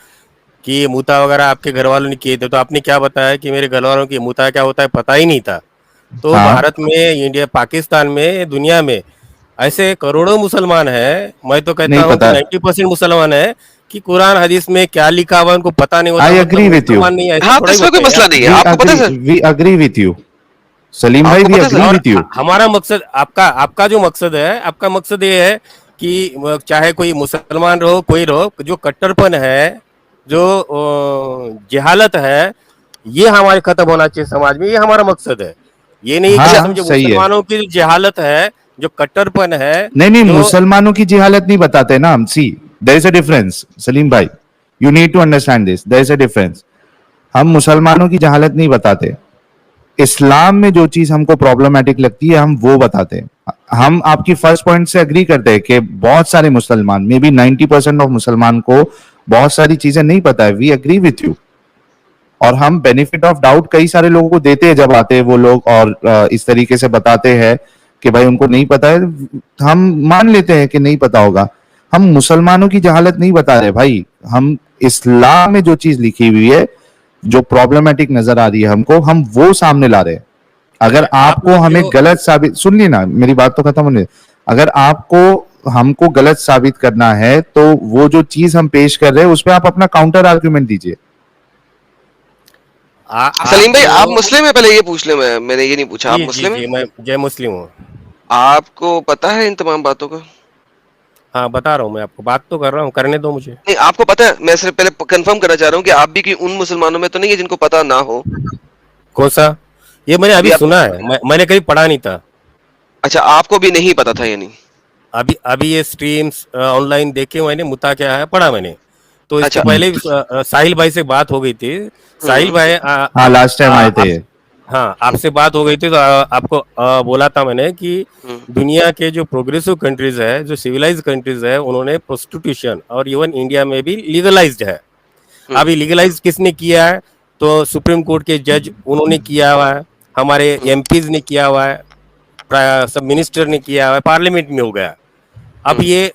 कि मुता वगैरह आपके घर वालों ने किए थे, तो आपने क्या बताया कि मेरे घर वालों की मुता क्या होता है पता ही नहीं था। तो भारत में, इंडिया, पाकिस्तान में, दुनिया में ऐसे करोड़ों मुसलमान हैं, मैं तो कहता हूँ 90% मुसलमान है कि कुरान हदीस में क्या लिखा हुआ उनको पता नहीं होता। I agree with you. इसमें कोई मसला नहीं है, आपको पता है sir. We agree with you Salim भाई, वी एग्री विथ यू। हमारा मकसद, आपका जो मकसद है, आपका मकसद ये है कि चाहे कोई मुसलमान रहो, कोई रहो, जो कट्टरपन है, जो जहालत है, ये हमारे खत्म होना चाहिए समाज में। ये हमारा मकसद है। ये नहीं कि समझो मुसलमानों की जहालत है, जो कट्टरपन है। नहीं, मुसलमानों की जहालत नहीं बताते ना हम। See, there is a difference Salim भाई, you need to understand this, there is a difference. हम मुसलमानों की जहालत नहीं बताते। इस्लाम में जो चीज हमको प्रॉब्लमेटिक लगती है हम वो बताते हैं। हम आपकी फर्स्ट पॉइंट से एग्री करते हैं कि बहुत सारे मुसलमान, मे बी 90% ऑफ मुसलमान को बहुत सारी चीजें नहीं पता है। We agree with you. और हम बेनिफिट ऑफ डाउट कई सारे लोगों को देते हैं जब आते हैं वो लोग और इस तरीके से बताते हैं कि भाई उनको नहीं पता है, हम मान लेते हैं कि नहीं पता होगा। हम मुसलमानों की जहालत नहीं बता रहे भाई, हम इस्लाम में जो चीज लिखी हुई है, जो प्रॉब्लमेटिक नजर आ रही है हमको, हम वो सामने ला रहे हैं। अगर आपको हमें गलत साबित, सुन ली ना मेरी बात तो खत्म होने, अगर आपको हमको गलत साबित करना है तो वो जो चीज हम पेश कर रहे हैं उस पर आप अपना काउंटर आर्ग्यूमेंट दीजिए। सलीम भाई, आप मुस्लिम है? पहले ये पूछ ले, मैंने ये नहीं पूछा। आप मुस्लिम हैं? मैं जय मुस्लिम हूँ। आपको पता है इन तमाम बातों का? हाँ, बता रहा हूँ, मैं आपको बात तो कर रहा हूँ, करने दो मुझे। नहीं, आपको पता है? मैं सिर्फ पहले कंफर्म करना चाह रहा हूँ कि आप भी कि उन मुसलमानों में तो नहीं है जिनको पता ना हो। कौन सा? ये मैंने अभी सुना है, मैंने कहीं पढ़ा नहीं था। अच्छा, आपको भी नहीं पता था? यानी अभी ये स्ट्रीम्स ऑनलाइन देखे मैंने, मुता क्या है पढ़ा मैंने। तो इससे पहले साहिल भाई से बात हो गई थी। साहिल भाई हाँ लास्ट टाइम आए थे। हाँ, आपसे बात हो गई थी, तो आपको बोला था मैंने कि दुनिया के जो प्रोग्रेसिव कंट्रीज है, जो सिविलाइज कंट्रीज है, उन्होंने प्रोस्टिट्यूशन और इवन इंडिया में भी लीगलाइज्ड है। अभी लीगलाइज किसने किया है तो सुप्रीम कोर्ट के जज उन्होंने किया हुआ है, हमारे एमपीज ने किया हुआ है, सब मिनिस्टर ने किया हुआ है, पार्लियामेंट में हो गया। अब ये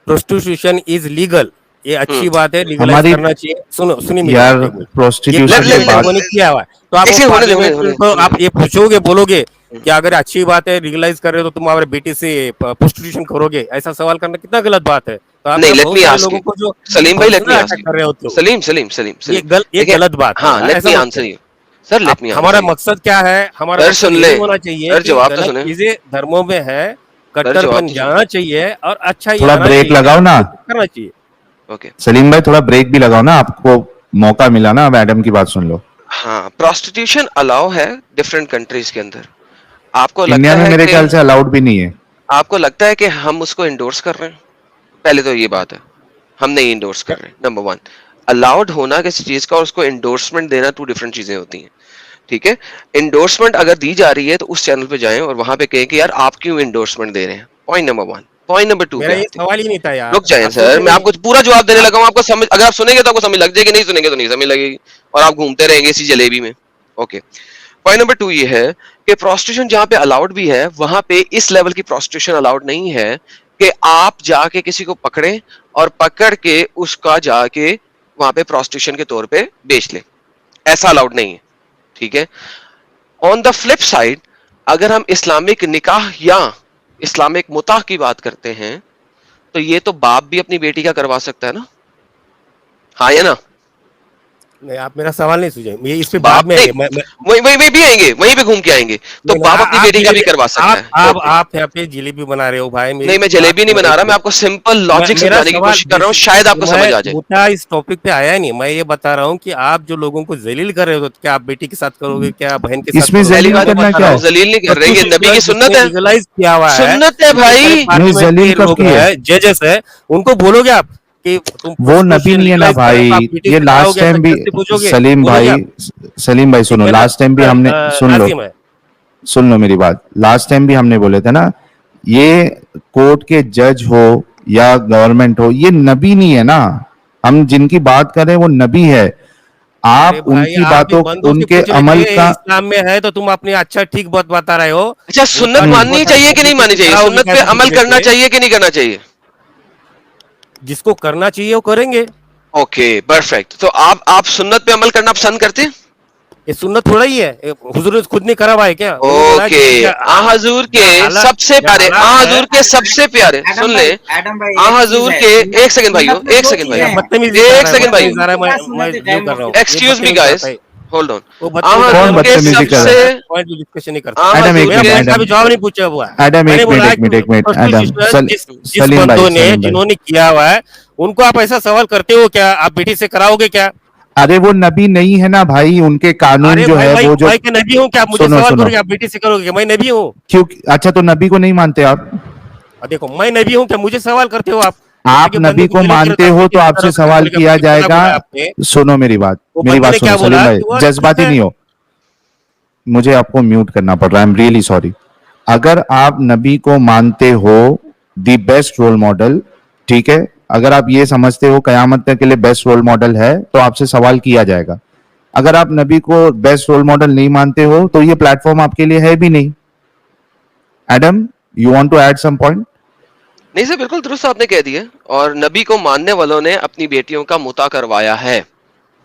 प्रोस्टिट्यूशन इज लीगल, ये अच्छी बात है, लीगलाइज करना चाहिए। सुनो सुनिए यार, प्रोस्टिट्यूशन के बाद लोगों ने किया हुआ है, तो आप ऐसे होने दो, पार्लियामेंट को आप ये पूछोगे, बोलोगे कि अगर अच्छी बात है लीगलाइज कर रहे हो तो तुम हमारे बेटी से प्रोस्टिट्यूशन करोगे, ऐसा सवाल करना कितना गलत बात है। तो आप नहीं, let बहुत me सारे ask लोगों you. को जो सलीम भाई, let me ask attack you. कर रहे हो तो सलीम ये गलत बात है। हाँ, let ऐसा me मत answer करो। you. सर, let me हमारा answer you. मकसद क्या है? हमारा सर, मकसद सुन ये ले। होना चाहिए सर, कि जवाब तो गलत सुने। चीजें धर्मों में है, जवाब कट्टरपन तो जाना चाहिए और अच्छा ही थोड़ा आना ब्रेक चाहिए, लगाओ ना। करना चाहिए। ओके। सलीम भाई, थोड़ा ब्रेक भी लगाओ ना, आपको मौका मिला ना, अब एडम की बात सुन लो। हाँ, प्रोस्टिट्यूशन अलाउ है डिफरेंट कंट्रीज के अंदर। आपको इंडिया लगता में है मेरे कि ख्याल से अलाउड भी नहीं है। आपको लगता है कि हम उसको इंडोर्स कर रहे हैं? पहले तो ये बात है, हम नहीं इंडोर्स कर रहे। नंबर वन, अलाउड होना किसी चीज का और उसको इंडोर्समेंट देना टू डिफरेंट चीजें होती हैं। ठीक है, इंडोर्समेंट अगर दी जा रही है तो उस चैनल पे जाएं और वहां पे कहें कि यार आप क्यों इंडोर्समेंट दे रहे हैं। Point number one. Point number two मेरा पे ये आते हैं। सवाल ही नहीं था यार, रुक जाएं आप सर, सुनते मैं नहीं। आपको पूरा जवाब देने लगा हूं, आपको समझ, अगर आप सुनेंगे तो आपको समझ लग जाएगी, नहीं सुनेंगे तो नहीं समझ लगेगी और आप घूमते रहेंगे इसी जलेबी में। ओके, पॉइंट नंबर टू ये है कि प्रोस्टिट्यूशन जहां पे अलाउड भी है वहां पे इस लेवल की प्रोस्टिट्यूशन अलाउड नहीं है कि आप जाके किसी को पकड़े और पकड़ के उसका जाके वहां पे प्रोस्टिट्यूशन के तौर पे बेच ले, ऐसा अलाउड नहीं है। ठीक है, ऑन द फ्लिप साइड अगर हम इस्लामिक निकाह या इस्लामिक मुताह की बात करते हैं तो ये तो बाप भी अपनी बेटी का करवा सकता है ना, हाँ या ना? नहीं, आप मेरा सवाल नहीं सुझे, ये इस पे बाप बाद में नहीं, आएंगे। वहीं भी आएंगे, वहीं पे घूम के आएंगे। तो नहीं, बाप अपनी बेटी का भी करवा सकता है। आप ओके। आप यहाँ पे जलेबी बना रहे हो भाई। नहीं, मैं जलेबी नहीं बना रहा, मैं आपको सिंपल लॉजिक मेरा समझाने की सवाल कोशिश कर रहा हूँ, शायद आपको समझ आ जाए। मुद्दा इस टॉपिक पे आया नहीं, मैं ये बता रहा हूँ कि आप जो लोगों को जलील कर रहे हो, तो क्या आप बेटी के साथ करोगे, क्या बहन के साथ इसमें करोगे? पहली जलील बात करना बता क्या रहा है? हूँ, जलील नहीं कर रहे, ये नबी की सुन्नत है। लीगलाइज किया हुआ है, सुन्नत है भाई। नहीं, जलील कब की है? जजेस है, उनको बोलोगे आप कि तुम वो नबी नहीं है ना भाई, ये लास्ट टाइम भी सलीम भाई सुनो, लास्ट टाइम भी हमने सुन लो मेरी बात, लास्ट टाइम भी हमने बोले थे ना, ये कोर्ट के जज हो या गवर्नमेंट हो, ये नबी नहीं है ना। हम जिनकी बात कर रहे हैं वो नबी है। आप उनकी बातों, उनके अमल का इस्लाम में है तो तुम अपने अच्छा ठीक बात बता रहे हो। अच्छा, सुन्नत माननी चाहिए कि नहीं माननी चाहिए? सुन्नत पे अमल करना चाहिए कि नहीं करना चाहिए? जिसको करना चाहिए वो करेंगे। Okay, perfect. तो आप सुन्नत पे अमल करना पसंद करते हैं? ये सुन्नत थोड़ा ही है, हुजूर ने खुद नहीं करा हुआ है क्या? ओके, हजूर के सबसे प्यारे, हजूर के सबसे प्यारे, सुन ले, हजूर के, एक सेकंड भाइयों, एक सेकंड भाई, एक सेकंड भाई, excuse me guys, hold on. कौन बदतमीजी कर रहा है? डिस्कशन नहीं करता। एडम, एक मिनट, अभी जवाब नहीं पूछा हुआ है। एडम, एक मिनट, एडम, जिस सलीम बंदों भाई, ने, जिन्होंने किया हुआ है, उनको आप ऐसा सवाल करते हो क्या? आप बेटी से कराओगे क्या? अरे वो नबी नहीं है ना भाई, उनके कानून जो है वो जो, भाई के नबी हूँ क्या? आप मुझे सवाल करोगे आप बेटी से करोगे? मैं नबी हूँ क्यों? अच्छा, तो नबी को नहीं मानते आप? देखो, मैं नबी हूँ क्या? मुझे सवाल करते हो आप नबी को मानते हो तो आपसे सवाल किया जाएगा। सुनो मेरी बात सुनो सलीम भाई, जज्बाती नहीं हो, मुझे आपको म्यूट करना पड़ रहा है, आई एम रियली सॉरी। अगर आप नबी को मानते हो द बेस्ट रोल मॉडल, ठीक है, अगर आप ये समझते हो कयामत तक के लिए बेस्ट रोल मॉडल है तो आपसे सवाल किया जाएगा। अगर आप नबी को बेस्ट रोल मॉडल नहीं मानते हो तो ये प्लेटफॉर्म आपके लिए है भी नहीं। Adam, you want to add some point? नहीं सर, बिल्कुल दुरुस्त आपने कह दिया, और नबी को मानने वालों ने अपनी बेटियों का मुता करवाया है।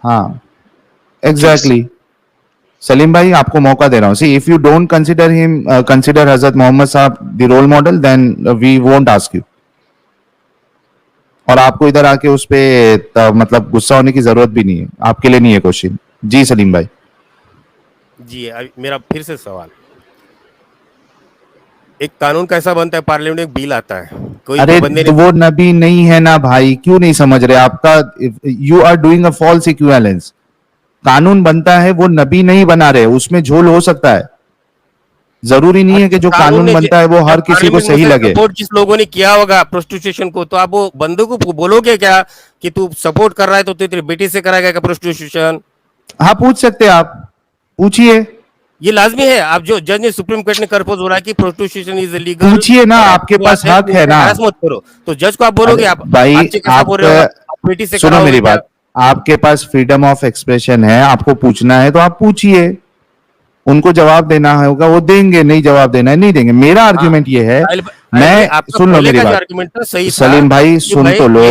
हाँ, एग्जैक्टली। सलीम भाई, आपको मौका दे रहा हूँ। See, if you don't consider him, consider Hazrat Mohammad Sahab the role model, then we won't ask you. और आपको इधर आके उस पे मतलब गुस्सा होने की जरूरत भी नहीं है, आपके लिए नहीं है क्वेश्चन। जी सलीम भाई। जी, मेरा फिर से सवाल, एक कानून कैसा बनता है? पार्लियामेंट में एक बिल आता है, कोई अरे बंदे तो वो नबी नहीं है ना भाई, क्यों नहीं समझ रहे? आपका, you are doing a false equivalence. कानून बनता है, वो नबी नहीं बना रहे, उसमें झोल हो सकता है। जरूरी नहीं है कि जो कानून बनता है वो हर किसी को सही लगे। सपोर्ट जिस लोगों ने किया होगा प्रोस्टिट्यूशन को, तो आप वो बंदों को बोलोगे क्या कि तू सपोर्ट कर रहा है तो तेरी बेटी से कराएगा क्या प्रोस्टिट्यूशन? हाँ, पूछ सकते हैं आप, पूछिए, ये लाजमी है। आप जो जज ने, सुप्रीम कोर्ट ने प्रपोज हो रहा है कि प्रोस्टिट्यूशन इज इलीगल, पूछिए ना, आपके पास हक है ना। मत करो, तो जज को आप बोलोगे आप भाई आप बेटी से सुनो मेरी बात, आपके पास फ्रीडम ऑफ एक्सप्रेशन है, आपको पूछना है तो आप पूछिए, उनको जवाब देना होगा वो देंगे, नहीं जवाब देना है नहीं देंगे। मेरा आर्ग्यूमेंट ये है, मैं सुन लो मेरी बात, आर्गुमेंट तो सही था सलीम भाई कि सुन भाई तो लो,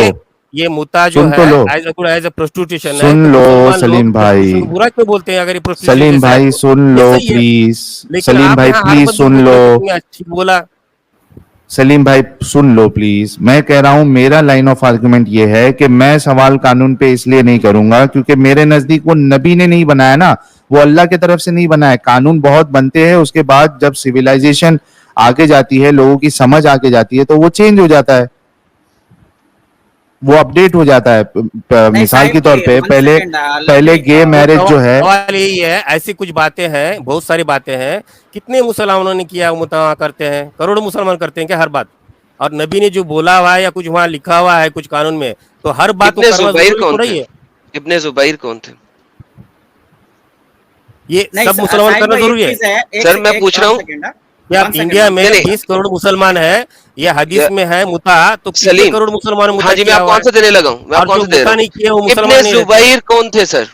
ये मुद्दा जो सुन तो है लो, एज अ प्रोस्टिट्यूशन है, सुन तो लो मुसलमान सलीम लोग भाई, prostitution को बुरा क्यों बोलते हैं? अगर ये prostitution सलीम जैसा है भाई तो सुन ये लो सही है। प्लीज, लेकिन सलीम आप भाई यहाँ हर प्लीज बंदे सुन को लो, तुमने अच्छी बोला। सलीम भाई सुन लो प्लीज। मैं कह रहा हूं मेरा लाइन ऑफ आर्गुमेंट ये है कि मैं सवाल कानून पे इसलिए नहीं करूंगा क्योंकि मेरे नजदीक वो नबी ने नहीं बनाया ना, वो अल्लाह की तरफ से नहीं बनाया। कानून बहुत बनते हैं, उसके बाद जब सिविलाइजेशन आगे जाती है, लोगों की समझ आगे जाती है तो वो चेंज हो जाता है, वो अपडेट हो जाता है। नहीं मिसाल साहिब के तौर जी, पे वन पहले सेकेंड, पहले गे मैरिज जो है, सवाल यही है, ऐसी कुछ बातें हैं, बहुत सारी बातें हैं, कितने मुसलमानों ने किया, मुतवा करते हैं, करोड़ों मुसलमान करते हैं क्या हर बात? और नबी ने जो बोला हुआ है या कुछ वहां लिखा हुआ है कुछ कानून में, तो हर बात को इब्ने करना जुबैर जरूरी कौन थोड़ा थे? ही है। इब्ने जुबैर कौन थे? ये नहीं सब मुसलमान साहिब करना भाई, एक जरूरी है? चीज है, एक सर मैं एक पूछ रहा वन हूँ, सेकेंड, कि आप वन सेकेंड, इंडिया वन में नहीं नहीं 20 करोड़ मुसलमान है, ये हदीस या, में है मुता, तो कितने सलीम, करोड़ मुसलमान हाँ मुता जी मैं किया आपको हुआ है? आंसर देने लगा हूँ, मैं और आपको जो आंसर दे रहा मुता हूँ। नहीं किया वो मुसलमान इब्ने नहीं रहते। जुबैर कौन थे सर?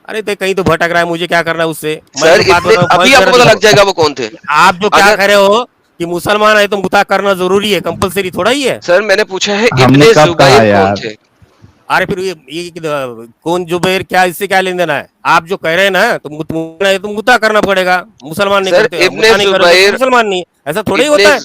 अरे तो कहीं तो भटक रहा है, मुझे क्या करना है उससे? मैं सर जो बात इब्ने, बता रहा हूँ अभी फर्ज आपको पता कर लग जाएगा वो कौन थे। आप जो क्या अगर कह रहे हो कि मुसलमान है तो मुता करना जरूरी है, कंपलसरी थोड़ा ही है। सर मैंने पूछा है हमने इब्ने कब कहा जुबैर कौन यार? थे? अरे फिर ये कौन जुबैर क्या, इससे क्या लेन देना है? आप जो कह रहे हैं ना तो तो मुता करना पड़ेगा, मुसलमान नहीं सर करते, इब्ने मुता नहीं करोगे तो जुबैर, मुसलमान नहीं, ऐसा थोड़ा ही इब्ने होता है।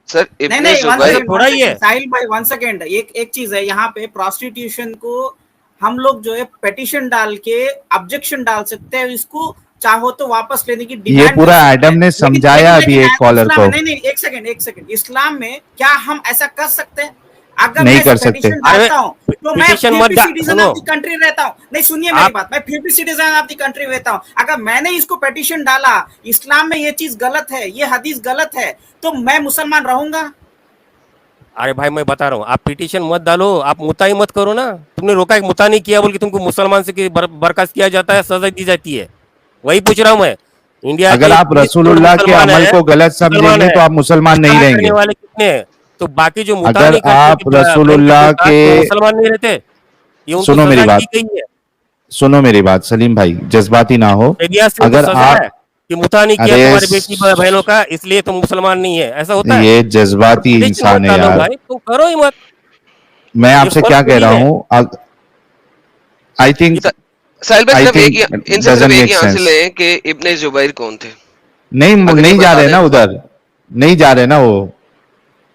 सर नहीं इब्ने नहीं, वन ऐसा जुबैर, सेकेंड, वन थोड़ा ही है। सेकेंड साहिल भाई, वन सेकेंड, एक एक चीज है यहाँ पे, प्रोस्टिट्यूशन को हम लोग जो है पिटिशन डाल के ऑब्जेक्शन डाल सकते हैं, इसको चाहो तो वापस लेने की ये डिमांड कर पूरा सकते एडम हैं, ने लेकिन समझाया अभी एक कॉलर इस्लाम को, में नहीं नहीं, एक सेकंड एक सेकंड, इस्लाम में क्या हम ऐसा कर सकते हैं? अगर नहीं मैं कर सकते। पिटिशन अरे डालता हूँ तो मैं पिटिशन फिर मत भी सिटीजन सुनो ऑफ द कंट्री रहता हूँ, नहीं सुनिए मेरी आप, बात, मैं फिर भी सिटीजन ऑफ द कंट्री रहता हूँ। अगर मैंने इसको पिटिशन डाला, इस्लाम में ये चीज गलत है, ये हदीस गलत है, तो मैं मुसलमान रहूंगा? अरे भाई मैं बता रहा हूँ, आप पिटिशन मत डालो, आप मुता ही मत करो ना। तुमने रोका है मुता नहीं किया बोल के तुमको मुसलमान से बर्खास्त किया जाता है, सजा दी जाती है। वही पूछ रहा हूँ मैं। इंडिया अगर के आप 20 करोड़ रसूलुल्लाह के मुसलमान अमल है, को गलत मुसलमान समझेंगे है, तो आप मुसलमान नहीं मुता करने रहेंगे। वाले कितने हैं? तो बाकी जो मुता अगर नहीं करते आप कि बहन के रसूलुल्लाह साथ, के, तो मुसलमान नहीं रहते, ये उनको सुनो मेरी सजा दी बात, गई है। सुनो मेरी बात सलीम भाई, जज्बाती ना हो। शरियत से तो अगर सजा आप, है कि मुता नहीं किया अरे तुम्हारी बेटी बहनों का, इसलिए तुम मुसलमान नहीं है, ऐसा होता है? ये तो जज्बाती पिटिशन मत इंसान है डालो यार। भाई, तुम करो ही मत, मैं ये आपसे फर्क क्या कह थोड़ी रहा है। हूं, आई थिंक, साहिल भाई आई सिर्फ एक ही, थिंक इनसे सिर्फ डजंट एक मेक ही आंसर सेंस। लें कि इब्ने जुबैर कौन थे, नहीं अगर ये नहीं जा बता रहे दें ना तो। उधर, नहीं जा रहे ना वो।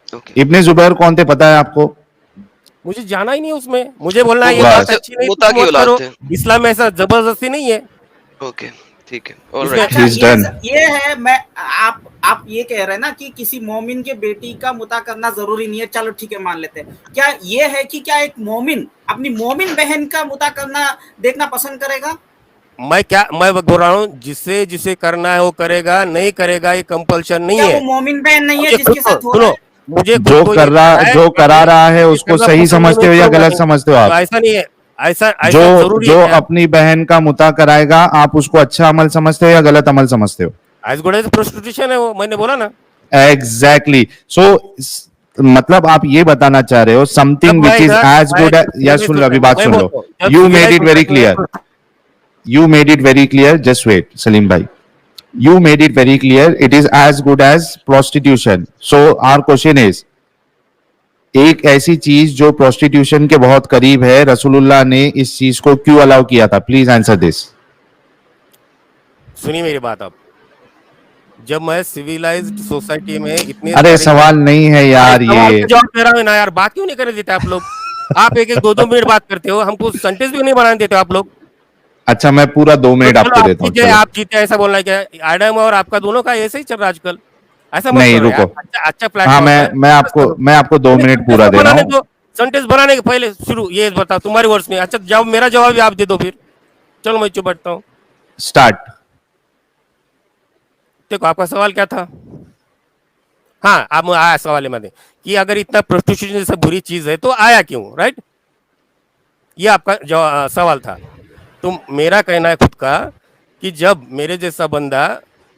ओके, इब्ने जुबैर कौन थे पता है आपको? मुझे जाना ही नहीं उसमें, मुझे बोलना वो है ये मुता बात बस, से, अच्छी नहीं मुता तो की मत औलाद करो। थे। इस्लाम में ऐसा जबरदस्ती नहीं है ओके, ठीक है, ऑल इसमें। राइट। अच्छा, ही इज डन। ये है, मैं आप ये कह रहे हैं ना कि किसी मोमिन के बेटी का मुता करना जरूरी नहीं है, चलो ठीक है मान लेते हैं। क्या ये है कि क्या एक मोमिन अपनी मोमिन बहन का मुता करना देखना पसंद करेगा? मैं बोल रहा हूँ, जिसे जिसे करना है वो करेगा, नहीं करेगा ये कंपल्शन नहीं क्या है। वो मोमिन बहन नहीं है मुझे खुद जिसके को साथ हो रहा सुनो, है? मुझे खुद जो को ये कर रहा, पता है जो करा रहा है ये उसको करना सही पसंद समझते नहीं हो या करूंगा गलत नहीं। समझते हो तो आप? ऐसा नहीं है, ऐसा जो ऐसा जरूरी है जो क्या? अपनी बहन का मुता कराएगा, आप उसको अच्छा अमल समझते हो या गलत अमल समझते हो? एज गुड एज प्रोस्टिट्यूशन है वो, मैंने बोला ना। एग्जैक्टली, सो मतलब आप ये बताना चाह रहे हो जब समथिंग मैं विच इज इधर एज गुड, या सुन लो अभी बात मैं सुन लो, बोलता हूँ, जब you made civilized it very होता है clear, you made it very clear, just wait Salim bhai, you made it very clear it is as good as prostitution. So our question is, एक ऐसी चीज जो प्रोस्टिट्यूशन के बहुत करीब है, रसूलुल्लाह ने इस चीज को क्यों अलाउ किया था? Please answer this. सुनिए मेरी बात। अब जब मैं सिविलाइज्ड सोसाइटी में इतने अरे सारे सवाल नहीं है यार सवाल ये। का जवाब दे रहा हूँ ना यार, बात क्यों नहीं करने देते आप लोग? आप एक एक 2-2 मिनट बात करते हो, हमको सेंटेंस भी नहीं बनाने देते हो आप लोग। अच्छा मैं पूरा 2 तो मिनट चलो आपको आप देता हूँ, जीते, चलो। आप जीते, ऐसा बोलना है क्या? एडम और आपका दोनों का ऐसे ही चल रहा है आजकल, ऐसा मत नहीं करो रुको, यार। अच्छा अच्छा हाँ प्लेटफॉर्म है, मैं आपको 2 मिनट पूरा दे रहा हूँ। सेंटेंस बनाने के पहले शुरू ये बताओ तुम्हारे वर्ड्स में। अच्छा जब मेरा जवाब भी आप दे दो फिर। चलो मैं चुप बैठता हूँ। स्टार्ट। देखो आपका सवाल क्या था? हाँ, आप आया सवाल है मैंने कि अगर इतना प्रोस्टिट्यूशन जैसा बुरी चीज है तो आया क्यों, राइट? ये आपका सवाल था। तो मेरा कहना है खुद का कि जब मेरे जैसा बंदा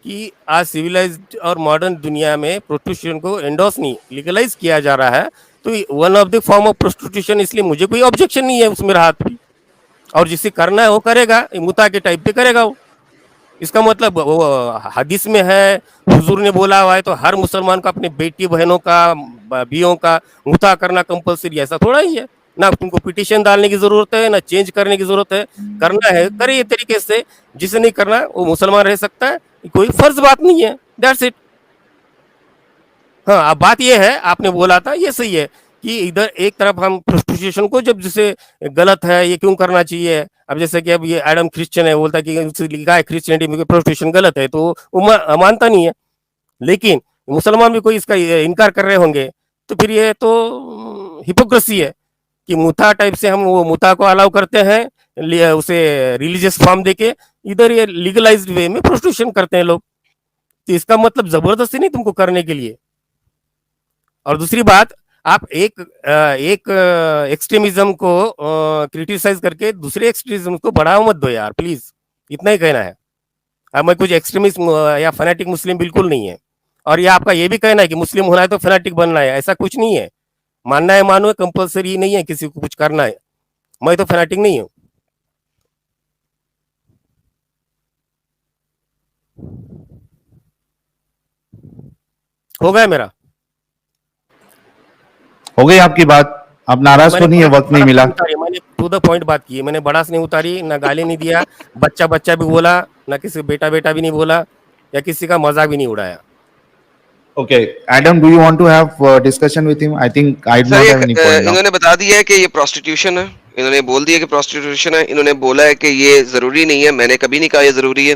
कि आज सिविलाइज्ड और मॉडर्न दुनिया में प्रोस्टिट्यूशन को एंडोर्स नहीं, लीगलाइज किया जा रहा है, तो one of the form of prostitution, इसलिए मुझे कोई ऑब्जेक्शन नहीं है उसमें राहत भी, और जिसे करना है वो करेगा, मुता के टाइप पे करेगा वो। इसका मतलब वो हदीस में है, हुजूर ने बोला हुआ है, तो हर मुसलमान को अपने बेटी बहनों का, बीवियों का मुता करना कंपलसरी, ऐसा थोड़ा ही है। ना तुमको पिटीशन डालने की जरूरत है, ना चेंज करने की जरूरत है, करना है करे ये तरीके से, जिसे नहीं करना वो मुसलमान रह सकता है, कोई फर्ज बात नहीं है, दैट्स इट। हाँ, अब बात ये है, आपने बोला था ये सही है कि इधर एक तरफ हम प्रोस्टिट्यूशन को जब जैसे गलत है, ये क्यों करना चाहिए, अब जैसे कि अब ये एडम क्रिश्चियन है, बोलता है कि उससे लिखा है क्रिश्चियनिटी में प्रोस्टिट्यूशन गलत है, तो वो मानता नहीं है। लेकिन मुसलमान भी कोई इसका इनकार कर रहे होंगे, तो फिर ये तो हिपोक्रेसी है कि मुता टाइप से हम वो मुता को अलाउ करते हैं, उसे रिलीजियस फॉर्म देके, इधर ये लीगलाइज्ड वे में प्रोस्टिट्यूशन करते हैं लोग। तो इसका मतलब जबरदस्ती नहीं तुमको करने के लिए। और दूसरी बात, आप एक एक्सट्रीमिज्म को क्रिटिसाइज करके दूसरे एक्सट्रीमिज्म को बढ़ावा मत दो यार, प्लीज, इतना ही कहना है। अब मैं कुछ एक्सट्रीमिस्ट या फैनेटिक मुस्लिम बिल्कुल नहीं है, और ये आपका ये भी कहना है कि मुस्लिम होना है तो फैनेटिक बनना है, ऐसा कुछ नहीं है। मानना है मानो, कंपलसरी नहीं है किसी को कुछ करना है। मैं तो फैनेटिक नहीं हूं। हो गया मेरा, हो गई आपकी बात। अब नाराज तो नहीं है, वक्त नहीं मिला। मैंने टू द पॉइंट बात की है, मैंने बड़ास नहीं उतारी, ना गाली नहीं दिया, बच्चा बच्चा भी बोला, ना किसी बेटा बेटा भी नहीं बोला, या किसी का मजाक भी नहीं उड़ाया। Okay, Adam, do you want to have discussion with him? I think I don't have any point now. इन्होंने बता दिया है कि ये प्रोस्टिट्यूशन है, इन्होंने बोल दिया कि प्रोस्टिट्यूशन है, इन्होंने बोला है कि ये जरूरी नहीं है, मैंने कभी नहीं कहा ये जरूरी है।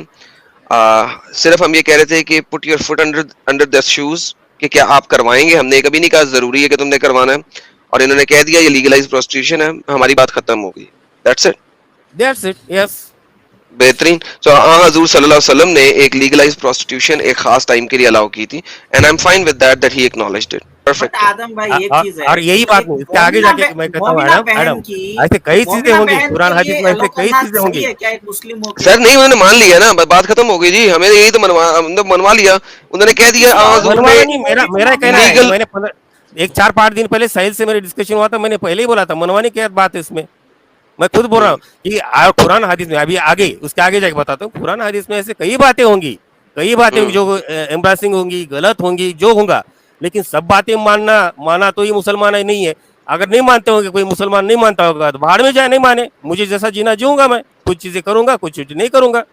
सिर्फ हम ये कह रहे थे कि put your foot under the shoes, कि क्या आप करवाएंगे, हमने कभी नहीं कहा जरूरी है कि तुमने करवाना है, और इन्होंने कह दिया ये लीगलाइज प्रोस्टिट्यूशन है, हमारी बात खत्म हो गई। That's it, yes. बेहतरीन। तो हजूर सल्लल्लाहु अलैहि वसल्लम ने एक लीगलाइज प्रोस्टिट्यूशन एक खास टाइम के लिए अलाउ की थी, and I am fine with that he acknowledged it. Perfect. Adam भाई एक चीज है, और यही बात नहीं, इसके आगे जाके मैं कहता हूं मैडम, ऐसे कई चीजें होंगी, कुरान हदीस में ऐसे कई चीजें होंगी। क्या एक मुस्लिम हो सर नहीं, उन्होंने मान लिया ना, बात खत्म हो गई जी, हमें यही तो मनवा लिया, उन्होंने कह दिया हजूर ने। मेरा कहना है, मैंने एक 4-5 दिन पहले साहिल से मेरे डिस्कशन हुआ था, मैंने पहले ही बोला था मनवाने की बात है इसमें। मैं खुद बोल रहा हूँ कि कुरान हदीस में, अभी आगे उसके आगे जाके बताता हूँ, कुरान हदीस में ऐसे कई बातें होंगी, कई बातें जो एम्ब्रेसिंग होंगी, गलत होंगी, जो होगा, लेकिन सब बातें माना तो ये मुसलमान नहीं है। अगर नहीं मानते होंगे, कोई मुसलमान नहीं मानता होगा तो बाहर में जाए, नहीं माने, मुझे जैसा जीना जीऊंगा मैं, कुछ चीजें करूंगा, कुछ चीजें नहीं करूंगा।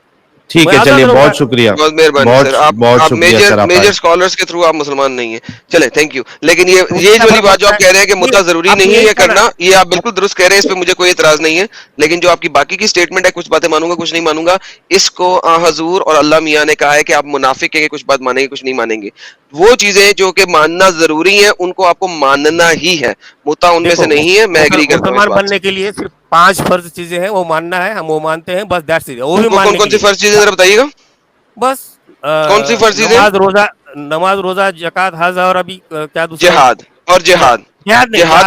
ठीक है, चलिए, बहुत शुक्रिया, बहुत मेहरबानी सर, आप शुक्रिया मेजर स्कॉलर्स के थ्रू आप मुसलमान नहीं है, चले, थैंक यू। लेकिन ये जो वाली बात जो आप कह रहे हैं कि मुद्दा जरूरी नहीं है करना, ये आप बिल्कुल दुरुस्त कह रहे हैं, इस पे मुझे कोई इतराज नहीं है। लेकिन जो आपकी बाकी की स्टेटमेंट है, कुछ बातें मानूंगा कुछ नहीं मानूंगा, इसको हजूर और अल्लाह मियां ने कहा है कि आप मुनाफिक है, कुछ बात मानेंगे कुछ नहीं मानेंगे। वो चीजें जो कि मानना जरूरी है उनको आपको मानना ही है, मुता उनमें से नहीं है। मैं एग्री करता हूं। मुसलमान बनने के लिए सिर्फ 5 फर्ज चीजें हैं, वो मानना है, हम वो मानते हैं, बस दैट्स इट। वो भी कौन कौन सी फर्ज चीजें जरा बताइएगा, बस कौन सी फर्ज चीजें? नमाज, रोजा, ज़कात, हज, और अभी क्या दूसरा? जिहाद। और जिहाद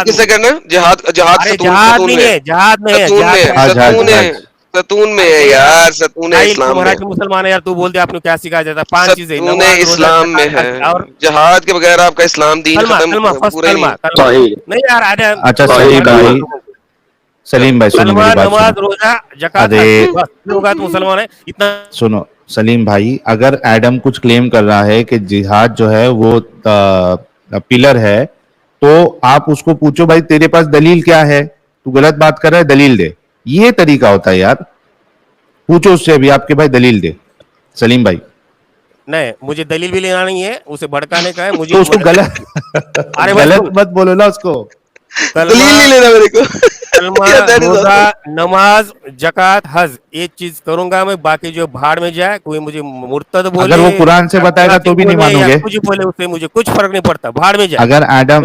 किससे करना है? जिहाद नहीं है, सतून में है यार, सतून है इस्लाम में। मुसलमान है यार, तू बोल दे आपने क्या सिखाया जाता है? 5 चीजें सतून इस्लाम में है, और जिहाद के बगैर आपका इस्लाम दीन खत्म पूरा नहीं यार। अच्छा सलीम भाई सुनो मेरी बात, नमाज, रोजा, ज़कात होगा तो मुसलमान है, इतना सुनो। सलीम भाई, अगर एडम कुछ क्लेम कर रहा है कि जिहाद जो है वो पिलर है, तो आप उसको पूछो भाई तेरे पास दलील क्या है, तू गलत बात कर रहा है, दलील दे। ये तरीका होता है यार, पूछो उससे अभी आपके भाई दलील दे। सलीम भाई नहीं, मुझे दलील भी लेना नहीं है, उसे भड़काने का है मुझे, तो उसको गलत मत बोलो ना उसको, दलील नहीं लेना मेरे को। रोजा, नमाज, ज़कात, हज, एक चीज करूंगा मैं, बाकी जो भाड़ में जाए, कोई मुझे मुर्तद बोले, अगर वो कुरान से बताएगा तो भी नहीं मानोगे, कुछ बोले उससे मुझे कुछ फर्क नहीं पड़ता, भाड़ में जाए। अगर एडम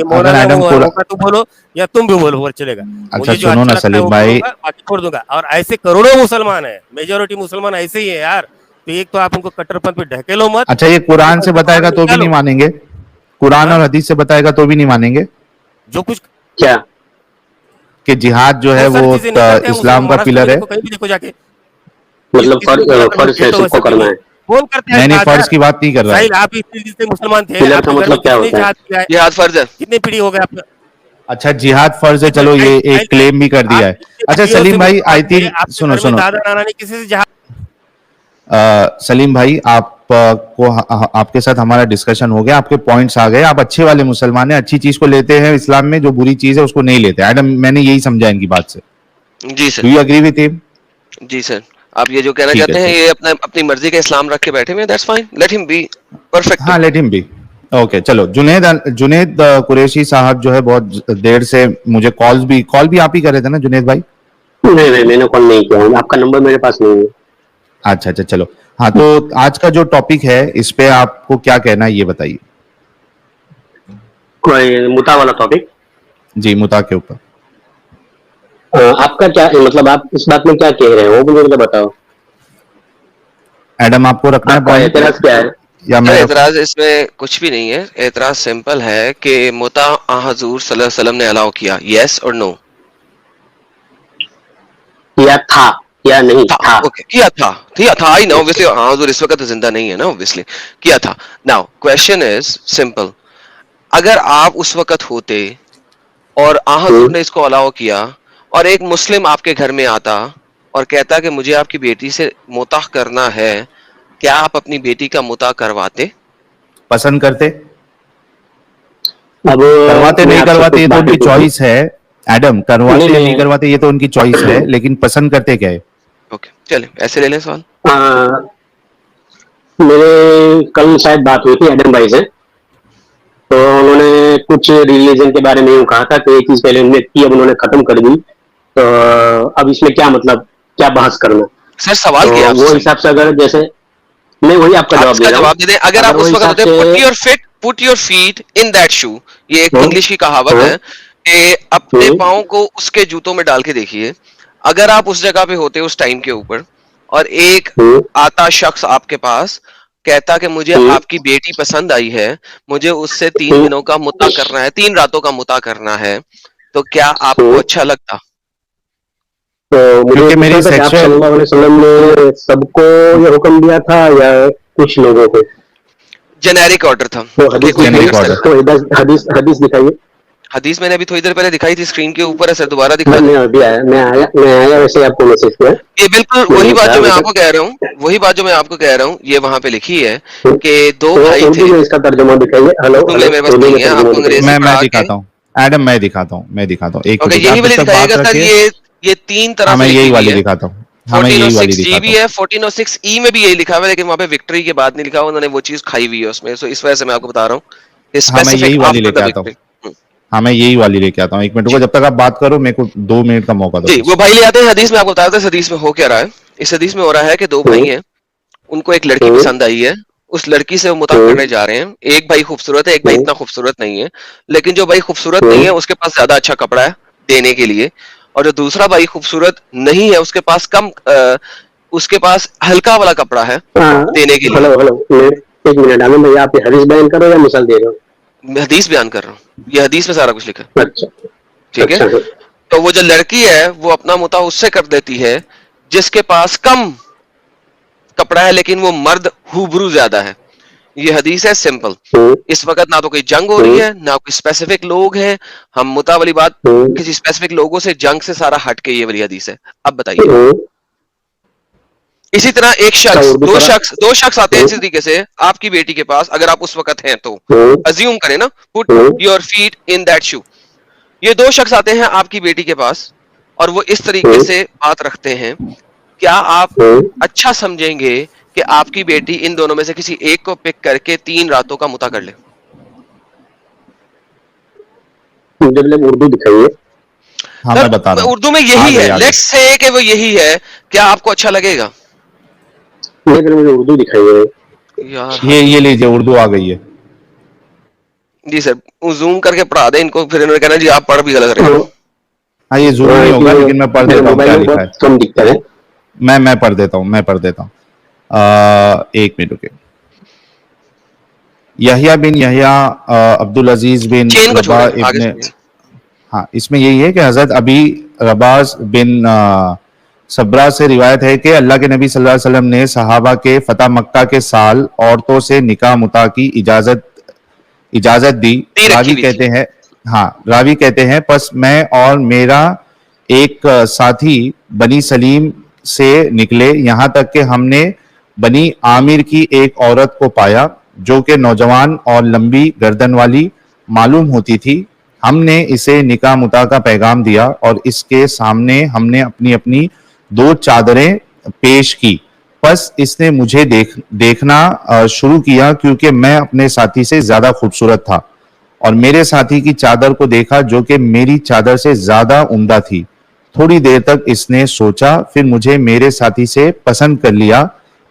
तू बोलो या तुम भी बोलो, चलेगा। अच्छा सुनो ना सलीम भाई, बाकी छोड़ दूंगा। और ऐसे करोड़ों मुसलमान है, मेजोरिटी मुसलमान ऐसे ही है यार, तो एक तो आप उनको कट्टरपंथ पे ढकेलो मत। अच्छा, ये कुरान से बताएगा तो भी नहीं मानेंगे, कुरान और हदीस से बताएगा तो भी नहीं मानेंगे, जो कुछ क्या कि जिहाद जो है वो इस्लाम का पिलर है। कहीं भी देखो जाके, मतलब फर्ज है सबको करना है। कौन करते हैं? नहीं, फर्ज की बात नहीं कर रहा है। आप इस से मुसलमान थे, पिलर का मतलब क्या होता है? जिहाद फर्ज है। कितनी पीढ़ी हो गए आपका? अच्छा जिहाद फर्ज है, चलो ये एक क्लेम भी कर दिया है। अच्छा सलीम भाई आई थिंक सुनो सुनो दादा नाना ने किसी से जहाज सलीम भाई आप को आपके साथ हमारा डिस्कशन हो गया, आपके पॉइंट्स आ गए, आप अच्छे वाले मुसलमान हैं, अच्छी चीज को लेते हैं इस्लाम में, जो बुरी चीज है उसको नहीं लेते। एडम मैंने यही समझा इनकी बात से। जी sir. Do you agree with him? जी सर, आप ये जो कहना ठीक है, चाहते हैं ठीक। ये अपनी मर्जी का इस्लाम रख के बैठे हुए हैं, that's fine, let him B, perfect. हाँ लेट हिम बी। ओके चलो जुनेद कुरैशी साहब जो है बहुत देर से मुझे कॉल भी आप ही कर रहे थे ना जुनेद भाई? नहीं मैंने कॉल नहीं किया, आपका नंबर मेरे पास नहीं है। अच्छा चलो हाँ, तो आज का जो टॉपिक है इस पे आपको क्या कहना है ये बताइए। कोई मुता वाला टॉपिक? जी मुता के ऊपर आपका क्या मतलब, आप इस बात में क्या कह रहे हो मुझे बताओ। एडम आपको रखना है आपका पॉइंट एतराज क्या है? या मैं एतराज इसमें कुछ भी नहीं है, एतराज सिंपल है कि मुता हजूर सल्लल्लाहु अलैहि वसल्लम ने अलाउ किया, यस और नो? या था या नहीं था? ओके किया था आई नो ऑब्वियसली, हाँ हजूर इस वक्त तो जिंदा नहीं है ना, ऑब्वियसली किया था। नाउ क्वेश्चन इज सिंपल, अगर आप उस वक्त होते और हजूर ने इसको अलाउ किया और एक मुस्लिम आपके घर में आता और कहता कि मुझे आपकी बेटी से मुताह करना है, क्या आप अपनी बेटी का मुताह करवाते? पसंद करते? अब करवाते नहीं करवाते ये तो उनकी चॉइस है एडम, करवाते नहीं करवाते ये तो उनकी चॉइस है, लेकिन पसंद करते क्या है? ओके चले ऐसे ले लें सवाल। मेरे कल शायद बात हुई थी एडम भाई से, तो उन्होंने कुछ रिलीजन के बारे में यूं कहा था कि एक चीज पहले उन्होंने की, अब उन्होंने खत्म कर दी, तो अब इसमें क्या मतलब क्या बहस करना? सर सवाल तो क्या वो हिसाब से अगर जैसे मैं वही आपका जवाब दे दें, अगर आप उस वक्त होते, put your feet in that shoe, ये एक इंग्लिश की कहावत है कि अपने पाँव को उसके जूतों में डाल के देखिए, अगर आप उस जगह पे होते उस टाइम के ऊपर और एक आता शख्स आपके पास कहता कि मुझे आपकी बेटी पसंद आई है, मुझे उससे 3 दिनों का मुता करना है, 3 रातों का मुता करना है, तो क्या आपको अच्छा लगता? तो मुझे मेरी सल्लल्लाहु अलैहि वसल्लम ने सबको ये हुक्म दिया था या कुछ लोगों को? जेनेरिक ऑर्डर था। तो हदीस दिखाइए। हदीस मैंने अभी थोड़ी देर पहले दिखाई थी, स्क्रीन के ऊपर है सर, दोबारा दिखा मैं अभी आया, मैं आया वैसे आपको मैसेज किया। ये बिल्कुल वही बात जो मैं आपको कह रहा हूँ, ये वहां पे लिखी है कि दो भाई थे। इसका तर्जुमा दिखाइए। हेलो मेरे पास नहीं है, आपको अंग्रेजी मैं दिखाता हूँ एडम, मैं दिखाता हूँ एक मिनट, यही वाली दिखाएगा सर, ये 3 तरह से यही वाली दिखाता हूँ। 1406 भी है, 1406 में भी यही लिखा हुआ है, लेकिन वहां पे विक्ट्री के बाद नहीं लिखा हुआ, उन्होंने वो चीज खाई हुई है उसमें, सो इस वजह से मैं आपको बता रहा हूँ। मैं यही वाली लेके आता हूँ। हाँ मैं यही वाली लेके आता हूँ, एक मिनट रुको, जब तक आप बात करो मेरे को 2 मिनट का मौका दो। जी वो भाई ले आते हैं हदीस में, आपको बताते हैं हदीस में हो क्या रहा है। इस हदीस में हो रहा है कि 2 भाई हैं, उनको एक लड़की पसंद आई है, उस लड़की से वो मुता करने जा रहे हैं। एक भाई खूबसूरत है, एक भाई इतना खूबसूरत नहीं है, लेकिन जो भाई खूबसूरत नहीं है उसके पास ज्यादा अच्छा कपड़ा है देने के लिए, और जो दूसरा भाई खूबसूरत नहीं है उसके पास हल्का वाला कपड़ा है देने के लिए। हेलो एक मिनट आनंद भैया, आप हदीस बयान कर रहे हो या मिसाल दे रहे हो? मैं हदीस बयान कर रहा हूँ, ये हदीस में सारा कुछ लिखा है। अच्छा ठीक है, तो वो जो लड़की है वो अपना मुता उससे कर देती है जिसके पास कम कपड़ा है, लेकिन वो मर्द हुबरू ज्यादा है। ये हदीस है सिंपल। इस वक्त ना तो कोई जंग हो रही है, ना कोई स्पेसिफिक लोग हैं, हम मुता वाली बात किसी स्पेसिफिक लोगों से, जंग से सारा हट के ये वाली हदीस है। अब बताइए, इसी तरह एक शख्स, दो शख्स आते हैं इसी तरीके से आपकी बेटी के पास, अगर आप उस वक्त हैं तो अज्यूम करें ना, put your feet in that shoe, ये 2 शख्स आते हैं आपकी बेटी के पास और वो इस तरीके से बात रखते हैं, क्या आप अच्छा समझेंगे कि आपकी बेटी इन दोनों में से किसी एक को पिक करके 3 रातों का मुता कर ले? मुझे उर्दू दिखाइए। हाँ मैं बता रहा हूँ, उर्दू में यही है, लेट्स से कि वो यही है, क्या आपको अच्छा लगेगा? मुझे उर्दू दिखाइए यार। ये लीजिए उर्दू आ गई है। जी सर, जूम करके पढ़ा दे इनको, फिर इन्होंने कहना जी आप पढ़ भी गलत रहे हो। हाँ ये जूम नहीं होगा, लेकिन मैं पढ़ देता हूँ क्या लिखा है। कम दिखता है। मैं पढ़ देता हूँ। एक मिनट रुके। यहया बिन यहया अब्दुल अजीज बिन रबा इब्ने, हाँ इसमें यही है कि हजरत अबी रबास बिन सबरा से रिवायत है कि अल्लाह के नबी सल्लल्लाहु अलैहि वसल्लम ने सहाबा के फतह मक्का के साल औरतों से निकाह मुता की इजाजत दी। रावी कहते हैं हाँ, रावी कहते हैं, बस मैं और मेरा एक साथी बनी सलीम से निकले, यहाँ तक कि हमने बनी आमिर की एक औरत को पाया जो कि नौजवान और लंबी गर्दन वाली मालूम होती थी। हमने इसे निकाह मुता का पैगाम दिया और इसके सामने हमने अपनी अपनी 2 चादरें पेश की। बस इसने मुझे देखना शुरू किया क्योंकि मैं अपने साथी से ज्यादा खूबसूरत था और मेरे साथी की चादर को देखा जो कि मेरी चादर से ज्यादा उम्दा थी। थोड़ी देर तक इसने सोचा, फिर मुझे मेरे साथी से पसंद कर लिया।